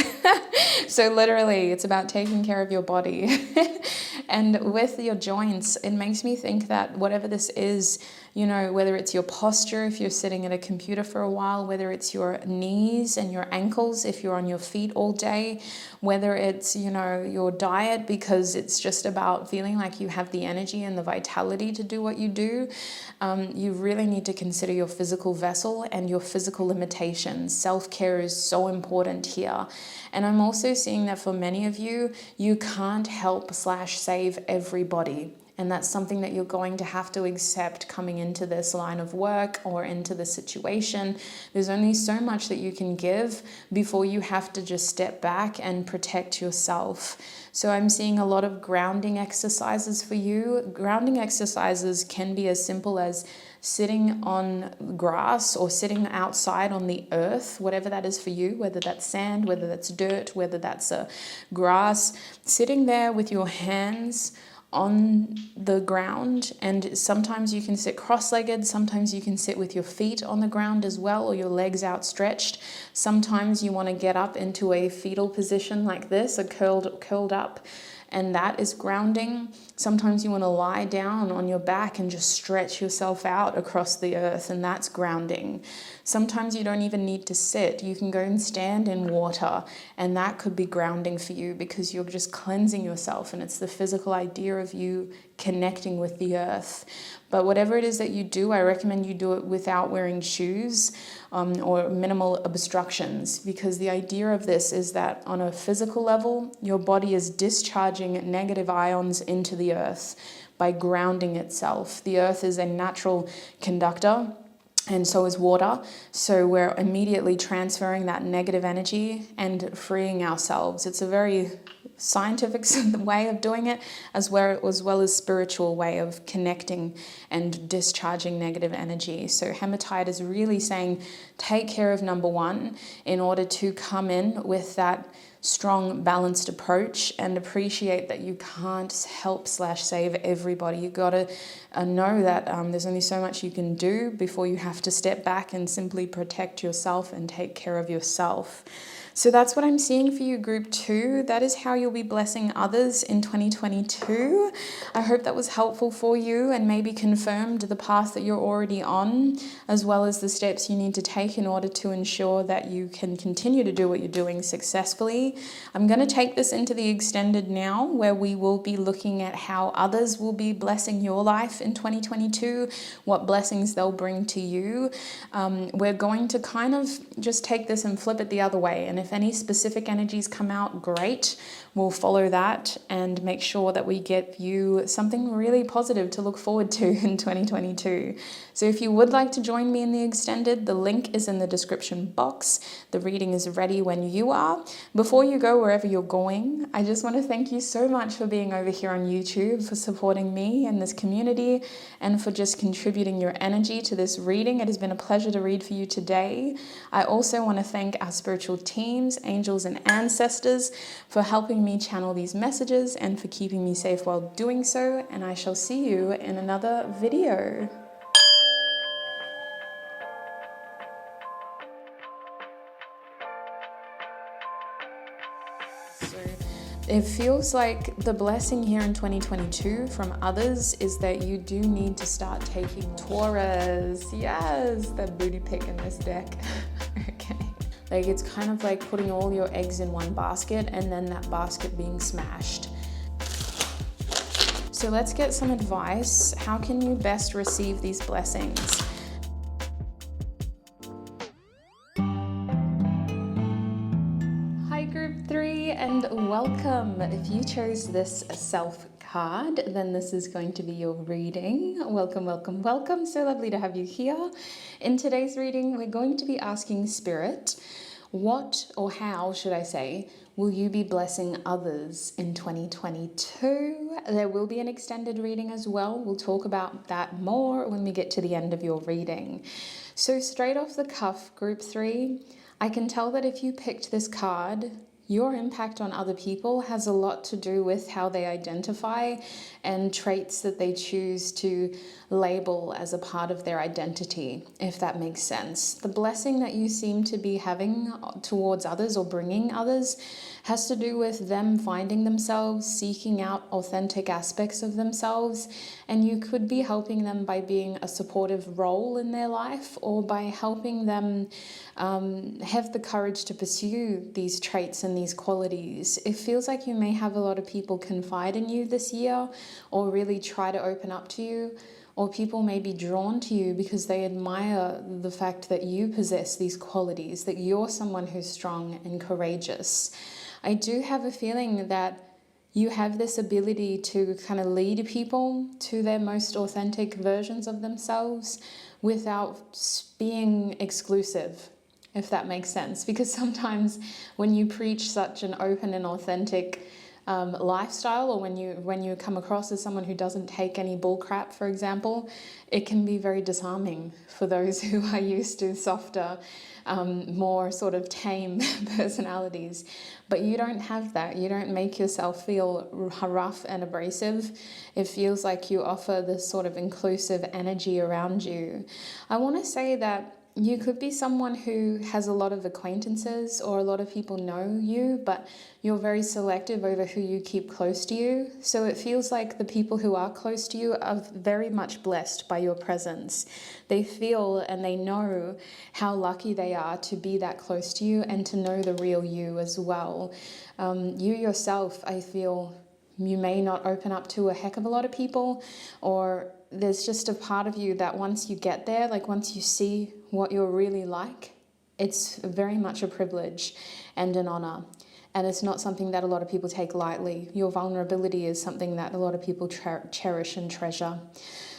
So literally, it's about taking care of your body. And with your joints, it makes me think that whatever this is, you know, whether it's your posture, if you're sitting at a computer for a while, whether it's your knees and your ankles, if you're on your feet all day, whether it's, you know, your diet, because it's just about feeling like you have the energy and the vitality to do what you do. You really need to consider your physical vessel and your physical limitations. Self-care is so important here. And I'm also seeing that for many of you, you can't help/save everybody. And that's something that you're going to have to accept coming into this line of work or into the situation. There's only so much that you can give before you have to just step back and protect yourself. So I'm seeing a lot of grounding exercises for you. Grounding exercises can be as simple as sitting on grass or sitting outside on the earth, whatever that is for you, whether that's sand, whether that's dirt, whether that's grass, sitting there with your hands on the ground. And sometimes you can sit cross-legged, sometimes you can sit with your feet on the ground as well, or your legs outstretched. Sometimes you want to get up into a fetal position like this, a curled up, and that is grounding. Sometimes you want to lie down on your back and just stretch yourself out across the earth, and that's grounding. Sometimes you don't even need to sit. You can go and stand in water, and that could be grounding for you because you're just cleansing yourself, and it's the physical idea of you connecting with the earth. But whatever it is that you do, I recommend you do it without wearing shoes or minimal obstructions, because the idea of this is that on a physical level, your body is discharging negative ions into the earth by grounding itself. The earth is a natural conductor, and so is water. So we're immediately transferring that negative energy and freeing ourselves. It's a very scientific way of doing it, as well as spiritual way of connecting and discharging negative energy. So Hematite is really saying, take care of number 1 in order to come in with that strong, balanced approach, and appreciate that you can't help/save everybody. You got to know that there's only so much you can do before you have to step back and simply protect yourself and take care of yourself. So that's what I'm seeing for you, group 2. That is how you'll be blessing others in 2022. I hope that was helpful for you and maybe confirmed the path that you're already on, as well as the steps you need to take in order to ensure that you can continue to do what you're doing successfully. I'm going to take this into the extended now, where we will be looking at how others will be blessing your life in 2022, what blessings they'll bring to you. We're going to kind of just take this and flip it the other way. And if any specific energies come out, great. We'll follow that and make sure that we get you something really positive to look forward to in 2022. So if you would like to join me in the extended, the link is in the description box. The reading is ready when you are. Before you go wherever you're going, I just want to thank you so much for being over here on YouTube, for supporting me and this community, and for just contributing your energy to this reading. It has been a pleasure to read for you today. I also want to thank our spiritual teams, angels and ancestors, for helping me channel these messages and for keeping me safe while doing so. And I shall see you in another video. So it feels like the blessing here in 2022 from others is that you do need to start taking Taurus. Yes, that booty pick in this deck. Okay. Like, it's kind of like putting all your eggs in one basket and then that basket being smashed. So let's get some advice. How can you best receive these blessings? Hi, group 3, and welcome. If you chose this self card, then this is going to be your reading. Welcome, welcome, welcome. So lovely to have you here. In today's reading, we're going to be asking Spirit, what, or how should I say, will you be blessing others in 2022? There will be an extended reading as well. We'll talk about that more when we get to the end of your reading. So straight off the cuff, group 3, I can tell that if you picked this card, your impact on other people has a lot to do with how they identify and traits that they choose to label as a part of their identity, if that makes sense. The blessing that you seem to be having towards others or bringing others has to do with them finding themselves, seeking out authentic aspects of themselves, and you could be helping them by being a supportive role in their life, or by helping them have the courage to pursue these traits and these qualities. It feels like you may have a lot of people confide in you this year, or really try to open up to you, or people may be drawn to you because they admire the fact that you possess these qualities, that you're someone who's strong and courageous. I do have a feeling that you have this ability to kind of lead people to their most authentic versions of themselves without being exclusive, if that makes sense. Because sometimes when you preach such an open and authentic lifestyle, or when you come across as someone who doesn't take any bull crap, for example, it can be very disarming for those who are used to softer, more sort of tame personalities. But you don't have that. You don't make yourself feel rough and abrasive. It feels like you offer this sort of inclusive energy around you. I want to say that you could be someone who has a lot of acquaintances, or a lot of people know you, but you're very selective over who you keep close to you. So it feels like the people who are close to you are very much blessed by your presence. They feel and they know how lucky they are to be that close to you and to know the real you as well. You yourself, I feel, you may not open up to a heck of a lot of people, or there's just a part of you that once you get there, like once you see what you're really like, it's very much a privilege and an honor. And it's not something that a lot of people take lightly. Your vulnerability is something that a lot of people cherish and treasure.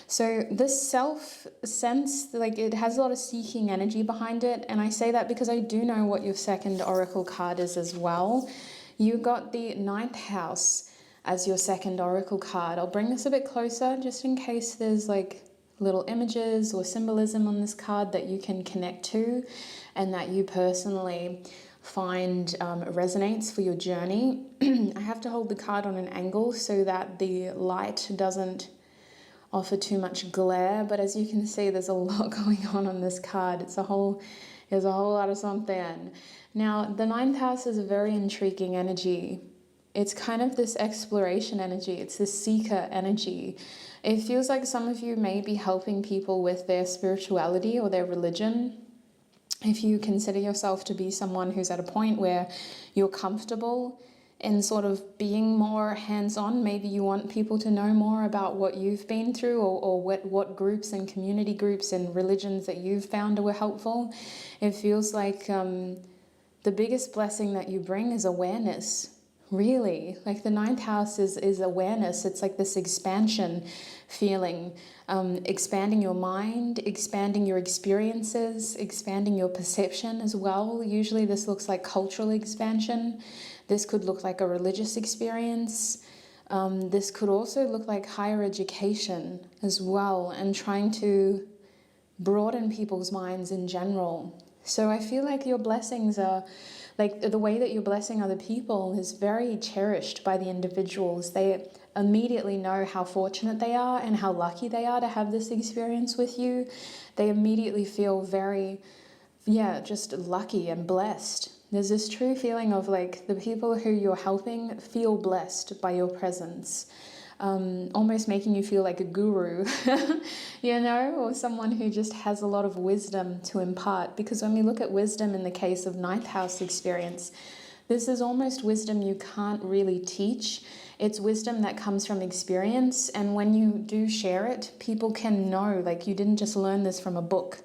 So this self sense, like, it has a lot of seeking energy behind it. And I say that because I do know what your second oracle card is as well. You got the 9th house as your second oracle card. I'll bring this a bit closer just in case there's like little images or symbolism on this card that you can connect to and that you personally find resonates for your journey. I have to hold the card on an angle so that the light doesn't offer too much glare, but as you can see, there's a lot going on this card. It's a whole There's a whole lot of something. Now, the ninth house is a very intriguing energy. It's kind of this exploration energy. It's this seeker energy. It feels like some of you may be helping people with their spirituality or their religion. If you consider yourself to be someone who's at a point where you're comfortable in sort of being more hands-on, maybe you want people to know more about what you've been through, or what groups and community groups and religions that you've found were helpful. It feels like the biggest blessing that you bring is awareness. Really, like the ninth house is awareness. It's like this expansion feeling, expanding your mind, expanding your experiences, expanding your perception as well. Usually this looks like cultural expansion. This could look like a religious experience. This could also look like higher education as well, and trying to broaden people's minds in general. So I feel like your blessings are, like the way that you're blessing other people is very cherished by the individuals. They immediately know how fortunate they are and how lucky they are to have this experience with you. They immediately feel very, just lucky and blessed. There's this true feeling of like the people who you're helping feel blessed by your presence. Almost making you feel like a guru, or someone who just has a lot of wisdom to impart. Because when we look at wisdom in the case of ninth house experience, this is almost wisdom you can't really teach. It's wisdom that comes from experience. And when you do share it, people can know, like you didn't just learn this from a book.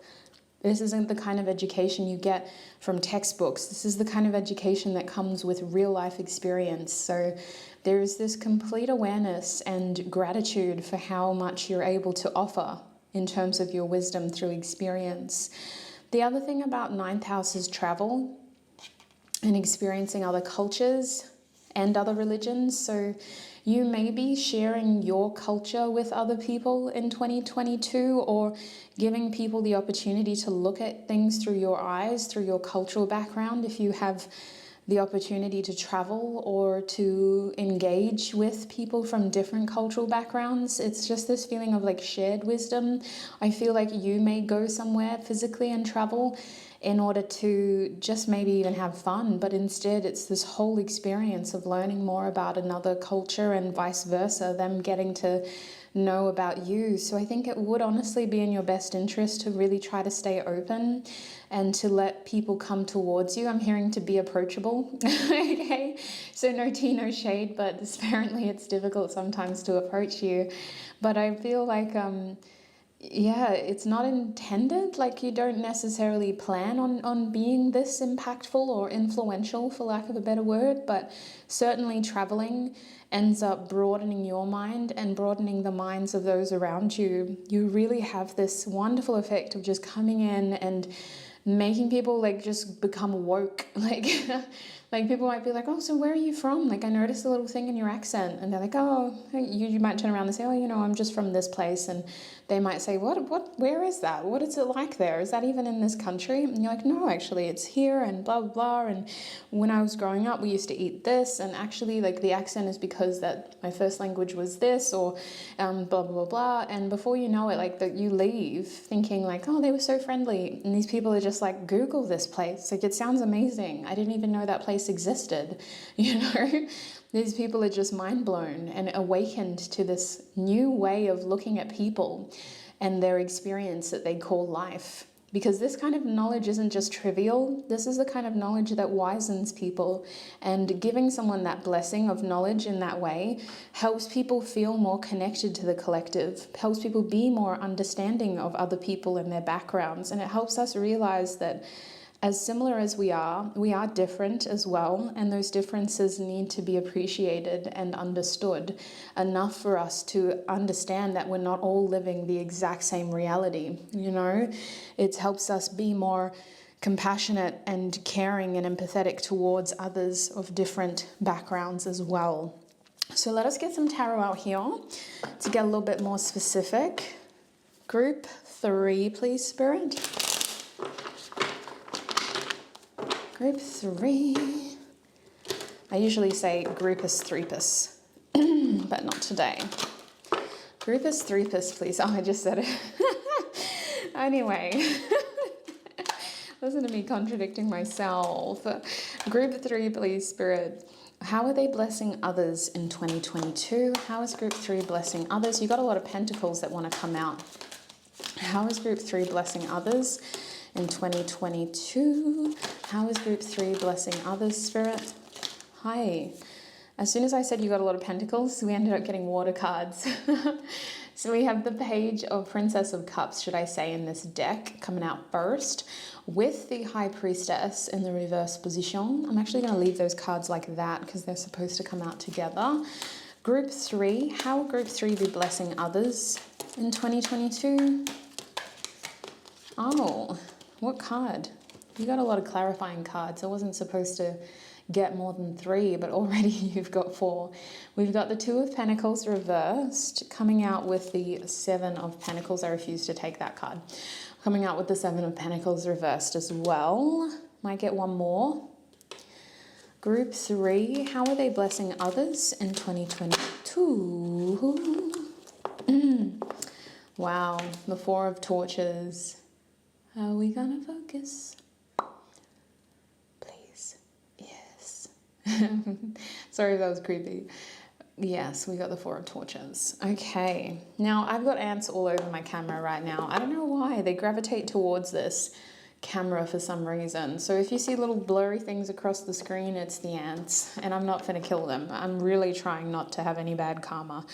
This isn't the kind of education you get from textbooks. This is the kind of education that comes with real life experience. So there is this complete awareness and gratitude for how much you're able to offer in terms of your wisdom through experience. The other thing about ninth house is travel and experiencing other cultures and other religions. So you may be sharing your culture with other people in 2022, or giving people the opportunity to look at things through your eyes, through your cultural background. If you have the opportunity to travel or to engage with people from different cultural backgrounds, it's just this feeling of like shared wisdom. I feel like you may go somewhere physically and travel in order to just maybe even have fun, but instead it's this whole experience of learning more about another culture and vice versa, them getting to know about you. So I think it would honestly be in your best interest to really try to stay open and to let people come towards you. I'm hearing to be approachable. Okay, so no tea, no shade, but apparently it's difficult sometimes to approach you. But I feel like it's not intended, like you don't necessarily plan on being this impactful or influential, for lack of a better word, but certainly traveling ends up broadening your mind and broadening the minds of those around you. You really have this wonderful effect of just coming in and making people like just become woke. Like people might be like, oh, so where are you from? Like I noticed a little thing in your accent. And they're like, oh, you might turn around and say, oh, I'm just from this place. And they might say, where is that? What is it like there? Is that even in this country? And you're like, no, actually it's here and blah, blah, blah. And when I was growing up, we used to eat this. And actually like the accent is because that my first language was this, or blah, blah, blah, blah. And before you know it, like that you leave thinking like, oh, they were so friendly. And these people are just like, Google this place. Like it sounds amazing. I didn't even know that place existed. These people are just mind blown and awakened to this new way of looking at people and their experience that they call life. Because this kind of knowledge isn't just trivial. This is the kind of knowledge that wisens people, and giving someone that blessing of knowledge in that way helps people feel more connected to the collective, helps people be more understanding of other people and their backgrounds, and it helps us realize that as similar as we are different as well, and those differences need to be appreciated and understood enough for us to understand that we're not all living the exact same reality. It helps us be more compassionate and caring and empathetic towards others of different backgrounds as well. So let us get some tarot out here to get a little bit more specific. Group 3, please, Spirit. Group 3. I usually say groupus threepus, but not today. Groupus threepus, please. Oh, I just said it. Anyway, Listen to me contradicting myself. Group 3, please, Spirit. How are they blessing others in 2022? How is Group 3 blessing others? You got a lot of pentacles that want to come out. How is Group 3 blessing others in 2022? How is Group 3 blessing others, Spirit? Hi. As soon as I said you got a lot of pentacles, we ended up getting water cards. So we have the Page of Princess of Cups, should I say, in this deck coming out first, with the High Priestess in the reverse position. I'm actually going to leave those cards like that because they're supposed to come out together. Group 3, how will Group 3 be blessing others in 2022? Oh, what card? You got a lot of clarifying cards. I wasn't supposed to get more than 3, but already you've got 4. We've got the 2 of Pentacles reversed, coming out with the 7 of Pentacles. I refuse to take that card. Coming out with the 7 of Pentacles reversed as well. Might get one more. Group 3, how are they blessing others in 2022? Wow, the 4 of Torches. Are we gonna focus? Please. Yes. Sorry if that was creepy. Yes, we got the 4 of Torches. Okay. Now, I've got ants all over my camera right now. I don't know why. They gravitate towards this camera for some reason. So if you see little blurry things across the screen, it's the ants. And I'm not finna kill them. I'm really trying not to have any bad karma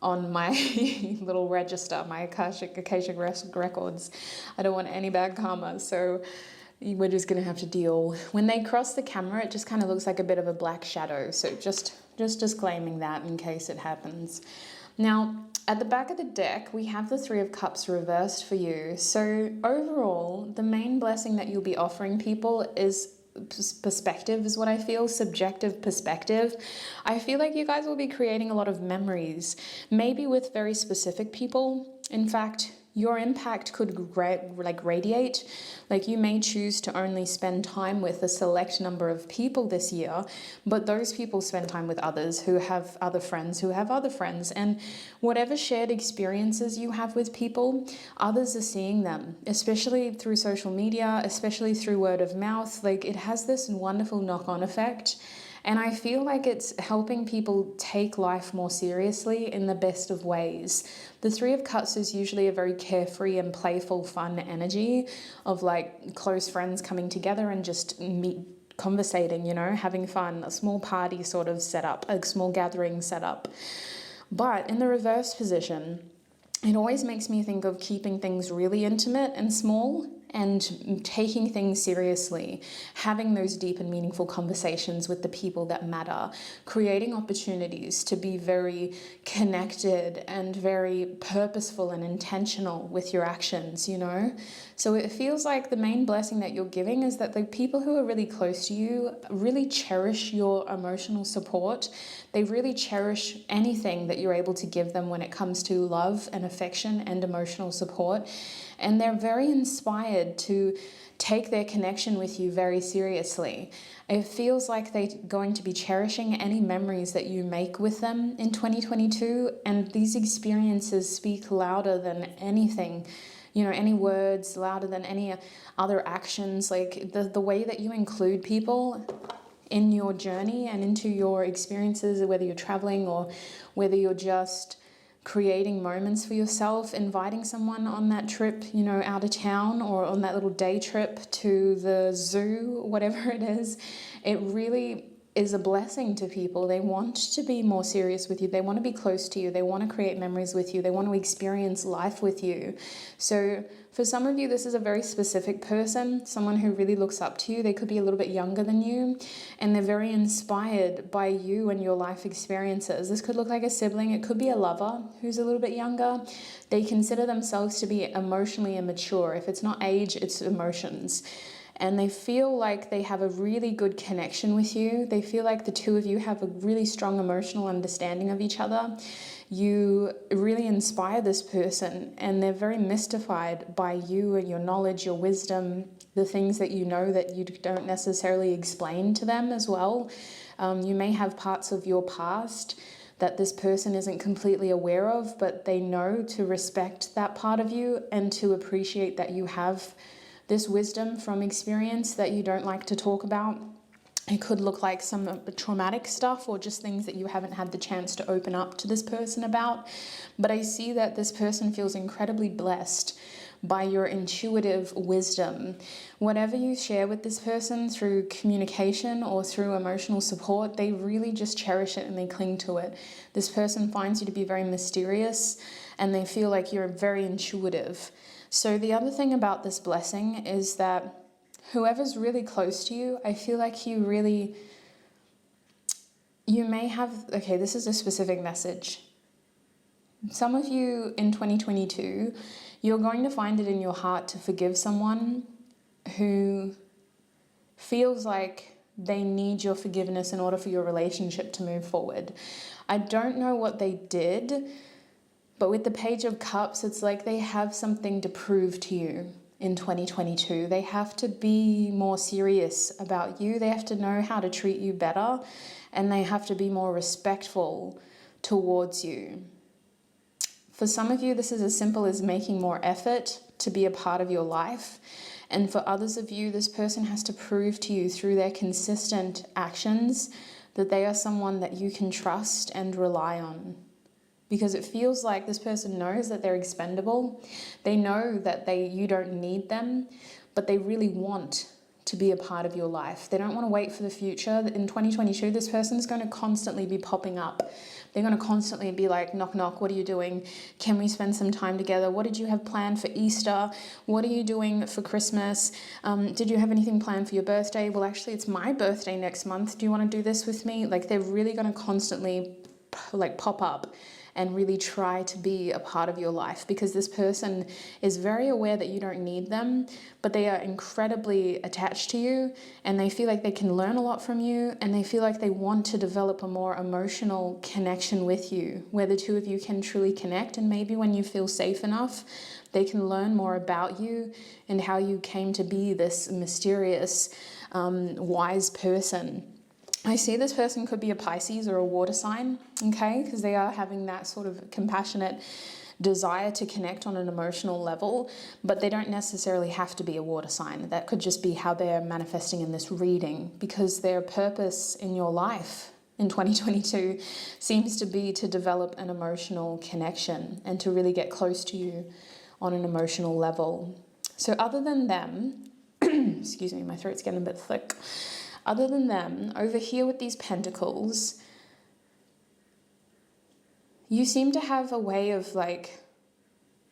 on my little register, my Akashic records. I don't want any bad karma, so we're just gonna have to deal. When they cross the camera, it just kind of looks like a bit of a black shadow, so just disclaiming that in case it happens. Now, at the back of the deck, we have the 3 of Cups reversed for you. So overall, the main blessing that you'll be offering people is perspective, is what I feel, subjective perspective. I feel like you guys will be creating a lot of memories, maybe with very specific people. In fact, your impact could radiate. Like, you may choose to only spend time with a select number of people this year, but those people spend time with others who have other friends who have other friends. And whatever shared experiences you have with people, others are seeing them, especially through social media, especially through word of mouth. Like, it has this wonderful knock-on effect. And I feel like it's helping people take life more seriously in the best of ways. The 3 of Cups is usually a very carefree and playful, fun energy of like close friends coming together and just conversating, you know, having fun, a small party sort of setup, a small gathering setup. But in the reverse position, it always makes me think of keeping things really intimate and small and taking things seriously, having those deep and meaningful conversations with the people that matter, creating opportunities to be very connected and very purposeful and intentional with your actions, you know? So it feels like the main blessing that you're giving is that the people who are really close to you really cherish your emotional support. They really cherish anything that you're able to give them when it comes to love and affection and emotional support. And they're very inspired to take their connection with you very seriously. It feels like they're going to be cherishing any memories that you make with them in 2022. And these experiences speak louder than anything, you know, any words, louder than any other actions. Like the way that you include people in your journey and into your experiences, whether you're traveling or whether you're just creating moments for yourself, inviting someone on that trip, you know, out of town, or on that little day trip to the zoo, whatever it is, it really is a blessing to people. They want to be more serious with you. They want to be close to you. They want to create memories with you. They want to experience life with you. So for some of you, this is a very specific person, someone who really looks up to you. They could be a little bit younger than you, and they're very inspired by you and your life experiences. This could look like a sibling. It could be a lover who's a little bit younger. They consider themselves to be emotionally immature. If it's not age, it's emotions. And they feel like they have a really good connection with you. They feel like the two of you have a really strong emotional understanding of each other. You really inspire this person, and they're very mystified by you and your knowledge, your wisdom, the things that you know that you don't necessarily explain to them as well. You may have parts of your past that this person isn't completely aware of, but they know to respect that part of you and to appreciate that you have this wisdom from experience that you don't like to talk about. It could look like some traumatic stuff or just things that you haven't had the chance to open up to this person about. But I see that this person feels incredibly blessed by your intuitive wisdom. Whatever you share with this person through communication or through emotional support, they really just cherish it and they cling to it. This person finds you to be very mysterious and they feel like you're very intuitive. So the other thing about this blessing is that whoever's really close to you, I feel like you may have, okay, this is a specific message. Some of you in 2022, you're going to find it in your heart to forgive someone who feels like they need your forgiveness in order for your relationship to move forward. I don't know what they did, but with the Page of Cups, it's like they have something to prove to you. In 2022, they have to be more serious about you. They have to know how to treat you better, and they have to be more respectful towards you. For some of you, this is as simple as making more effort to be a part of your life. And for others of you, this person has to prove to you through their consistent actions that they are someone that you can trust and rely on. Because it feels like this person knows that they're expendable. They know that you don't need them, but they really want to be a part of your life. They don't want to wait for the future. In 2022, this person's going to constantly be popping up. They're going to constantly be like, knock, knock, what are you doing? Can we spend some time together? What did you have planned for Easter? What are you doing for Christmas? Did you have anything planned for your birthday? Well, actually, it's my birthday next month. Do you want to do this with me? Like, they're really going to constantly pop up and really try to be a part of your life, because this person is very aware that you don't need them, but they are incredibly attached to you and they feel like they can learn a lot from you, and they feel like they want to develop a more emotional connection with you where the two of you can truly connect. And maybe when you feel safe enough, they can learn more about you and how you came to be this mysterious, wise person. I see this person could be a Pisces or a water sign, okay? Because they are having that sort of compassionate desire to connect on an emotional level, but they don't necessarily have to be a water sign. That could just be how they're manifesting in this reading, because their purpose in your life in 2022 seems to be to develop an emotional connection and to really get close to you on an emotional level. So other than them, excuse me, my throat's getting a bit thick. Other than them, over here with these pentacles, you seem to have a way of like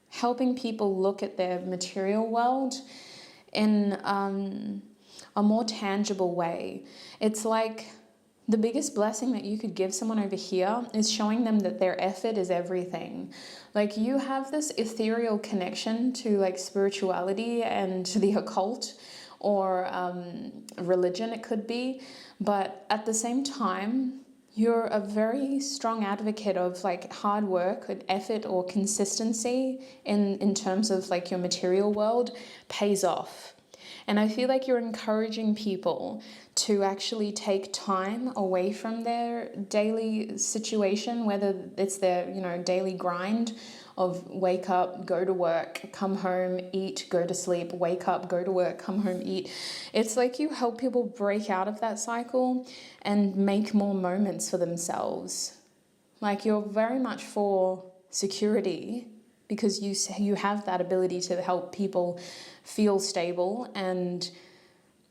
helping people look at their material world in a more tangible way. It's like the biggest blessing that you could give someone over here is showing them that their effort is everything. Like, you have this ethereal connection to like spirituality and to the occult, or religion it could be, but at the same time, you're a very strong advocate of like hard work and effort or consistency in terms of like your material world pays off. And I feel like you're encouraging people to actually take time away from their daily situation, whether it's their, daily grind of wake up, go to work, come home, eat, go to sleep, wake up, go to work, come home, eat. It's like you help people break out of that cycle and make more moments for themselves. Like, you're very much for security, because you have that ability to help people feel stable and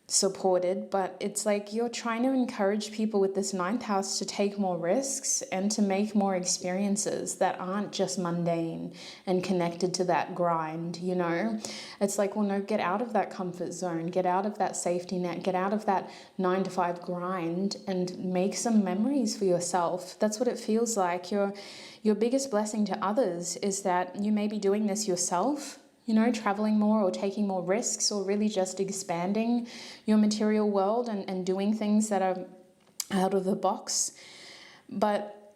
supported, but it's like you're trying to encourage people with this ninth house to take more risks and to make more experiences that aren't just mundane and connected to that grind. It's like, well, no, get out of that comfort zone, get out of that safety net, get out of that 9 to 5 grind and make some memories for yourself. That's what it feels like. Your biggest blessing to others is that you may be doing this yourself, traveling more or taking more risks, or really just expanding your material world and doing things that are out of the box. But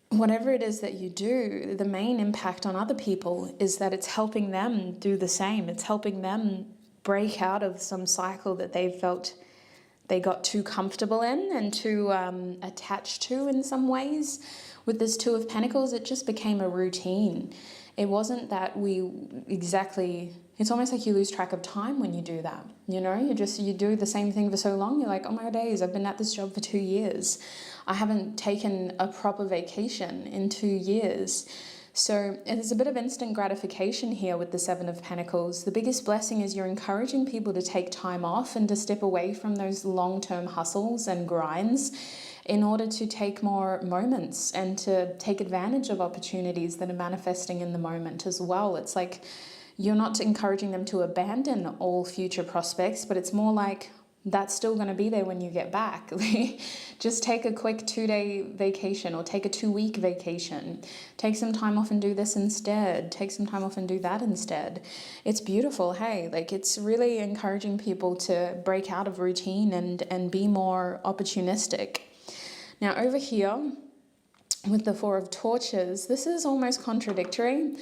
whatever it is that you do, the main impact on other people is that it's helping them do the same. It's helping them break out of some cycle that they felt they got too comfortable in and too attached to in some ways. With this Two of Pentacles, it just became a routine. it wasn't that it's almost like you lose track of time when you do that. You know, you do the same thing for so long. You're like, oh my days, I've been at this job for 2 years. I haven't taken a proper vacation in 2 years. So there's a bit of instant gratification here with the Seven of Pentacles. The biggest blessing is you're encouraging people to take time off and to step away from those long-term hustles and grinds in order to take more moments and to take advantage of opportunities that are manifesting in the moment as well. It's like you're not encouraging them to abandon all future prospects, but it's more like that's still going to be there when you get back. Just take a quick 2-day vacation or take a 2-week vacation. Take some time off and do this instead. Take some time off and do that instead. It's beautiful. Hey, like it's really encouraging people to break out of routine and be more opportunistic. Now over here with the Four of Torches, this is almost contradictory,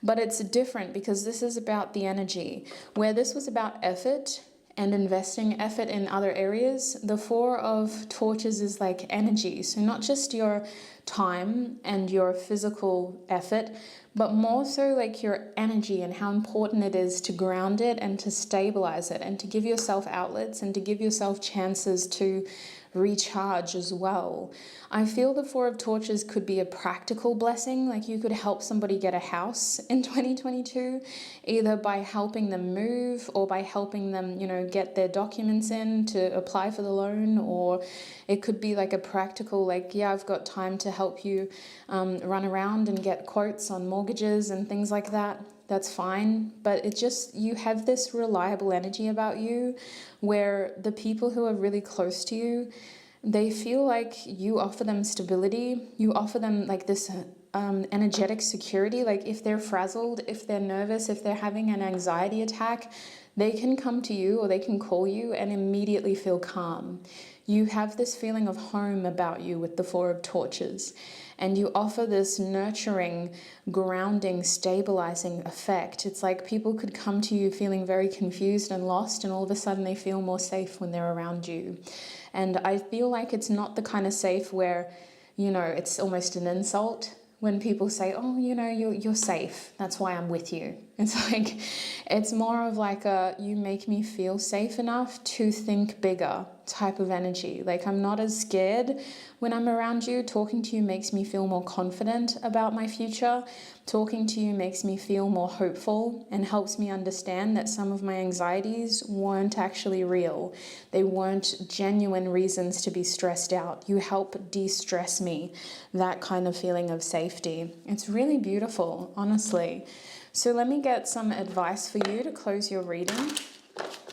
but it's different because this is about the energy. Where this was about effort and investing effort in other areas, the Four of Torches is like energy. So not just your time and your physical effort, but more so like your energy and how important it is to ground it and to stabilize it and to give yourself outlets and to give yourself chances to recharge as well. I feel the Four of Torches could be a practical blessing, like you could help somebody get a house in 2022, either by helping them move or by helping them, you know, get their documents in to apply for the loan, or it could be like a practical, like, yeah, I've got time to help you run around and get quotes on mortgages and things like that. That's fine, but it just, you have this reliable energy about you where the people who are really close to you, they feel like you offer them stability, you offer them like this energetic security. Like if they're frazzled, if they're nervous, if they're having an anxiety attack, they can come to you or they can call you and immediately feel calm. You have this feeling of home about you with the Four of Torches, and you offer this nurturing, grounding, stabilizing effect. It's like people could come to you feeling very confused and lost, and all of a sudden they feel more safe when they're around you. And I feel like it's not the kind of safe where, you know, it's almost an insult when people say, oh, you know, you're safe, that's why I'm with you. It's like, it's more of like a, you make me feel safe enough to think bigger type of energy. Like I'm not as scared when I'm around you. Talking to you makes me feel more confident about my future. Talking to you makes me feel more hopeful and helps me understand that some of my anxieties weren't actually real. They weren't genuine reasons to be stressed out. You help de-stress me, that kind of feeling of safety. It's really beautiful, honestly. So let me get some advice for you to close your reading.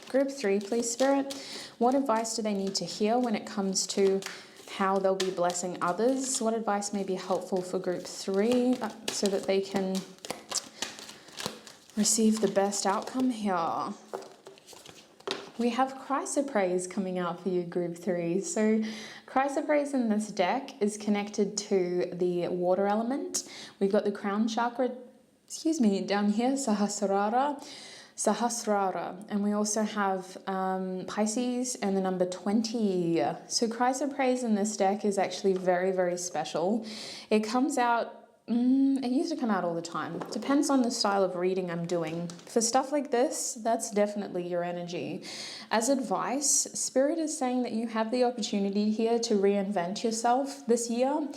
Group 3, please, Spirit. What advice do they need to hear when it comes to how they'll be blessing others? What advice may be helpful for Group 3 so that they can receive the best outcome here? We have Chrysoprase coming out for you, Group 3. So Chrysoprase in this deck is connected to the water element. We've got the crown chakra, down here, Sahasrara, and we also have Pisces and the number 20. So Chrysoprase in this deck is actually very, very special. It comes out, it used to come out all the time. Depends on the style of reading I'm doing. For stuff like this, that's definitely your energy. As advice, Spirit is saying that you have the opportunity here to reinvent yourself this year.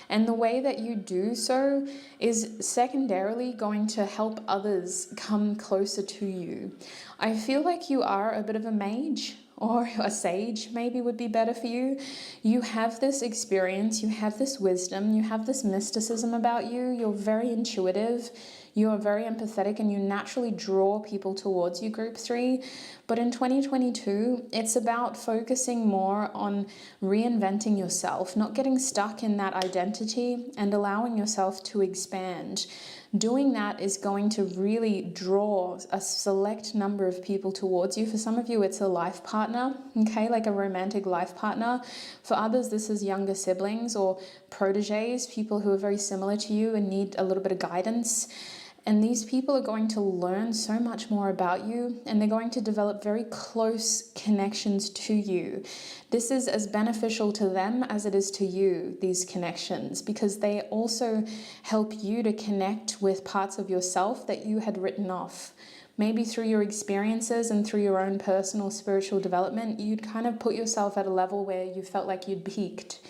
And the way that you do so is secondarily going to help others come closer to you. I feel like you are a bit of a mage, or a sage maybe would be better for you. You have this experience, you have this wisdom, you have this mysticism about you. You're very intuitive, you are very empathetic, and you naturally draw people towards you, Group 3. But in 2022, it's about focusing more on reinventing yourself, not getting stuck in that identity and allowing yourself to expand. Doing that is going to really draw a select number of people towards you. For some of you, it's a life partner, okay, like a romantic life partner. For others, this is younger siblings or proteges, people who are very similar to you and need a little bit of guidance. And these people are going to learn so much more about you, and they're going to develop very close connections to you. This is as beneficial to them as it is to you, these connections, because they also help you to connect with parts of yourself that you had written off. Maybe through your experiences and through your own personal spiritual development, you'd kind of put yourself at a level where you felt like you'd peaked.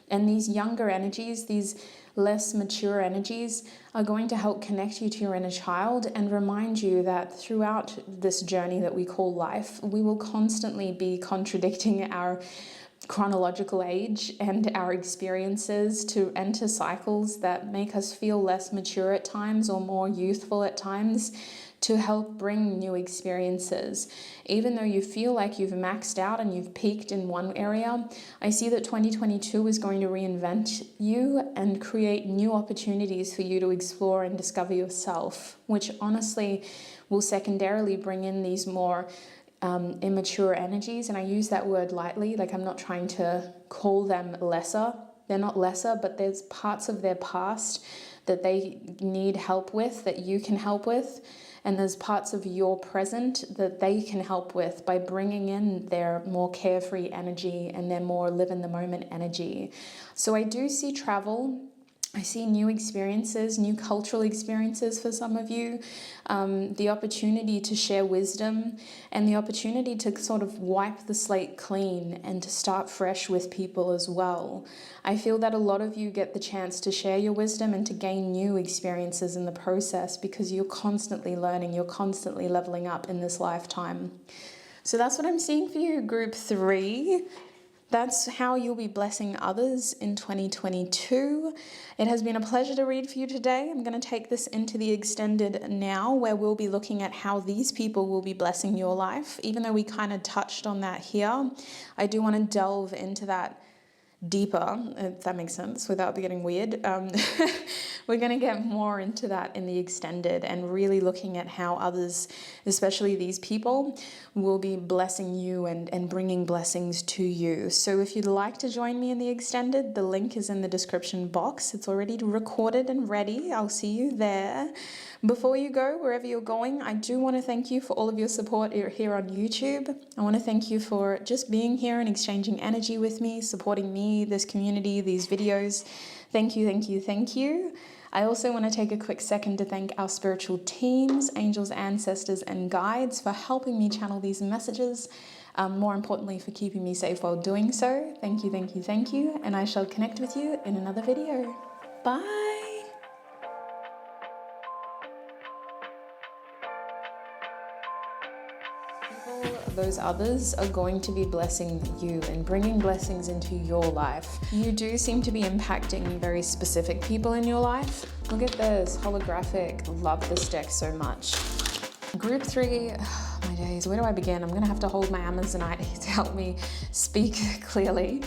And these younger energies, these less mature energies, are going to help connect you to your inner child and remind you that throughout this journey that we call life, we will constantly be contradicting our chronological age and our experiences to enter cycles that make us feel less mature at times or more youthful at times, to help bring new experiences. Even though you feel like you've maxed out and you've peaked in one area, I see that 2022 is going to reinvent you and create new opportunities for you to explore and discover yourself, which honestly will secondarily bring in these more immature energies. And I use that word lightly, like I'm not trying to call them lesser. They're not lesser, but there's parts of their past that they need help with, that you can help with. And there's parts of your present that they can help with by bringing in their more carefree energy and their more live in the moment energy. So I do see travel. I see new experiences, new cultural experiences for some of you, the opportunity to share wisdom and the opportunity to sort of wipe the slate clean and to start fresh with people as well. I feel that a lot of you get the chance to share your wisdom and to gain new experiences in the process because you're constantly learning, you're constantly leveling up in this lifetime. So that's what I'm seeing for you, group 3. That's how you'll be blessing others in 2022. It has been a pleasure to read for you today. I'm going to take this into the extended now, where we'll be looking at how these people will be blessing your life. Even though we kind of touched on that here, I do want to delve into that deeper, if that makes sense, without getting weird. We're going to get more into that in the extended and really looking at how others, especially these people, will be blessing you and bringing blessings to you. So if you'd like to join me in the extended, the link is in the description box. It's already recorded and ready. I'll see you there. Before you go, wherever you're going, I do want to thank you for all of your support here on YouTube. I want to thank you for just being here and exchanging energy with me, supporting me, this community, these videos. Thank you, thank you, thank you. I also want to take a quick second to thank our spiritual teams, angels, ancestors, and guides for helping me channel these messages. More importantly, for keeping me safe while doing so. Thank you, thank you, thank you. And I shall connect with you in another video. Bye. Those others are going to be blessing you and bringing blessings into your life. You do seem to be impacting very specific people in your life. Look at this, holographic. Love this deck so much. Group 3, oh my days, where do I begin? I'm gonna have to hold my Amazonite to help me speak clearly.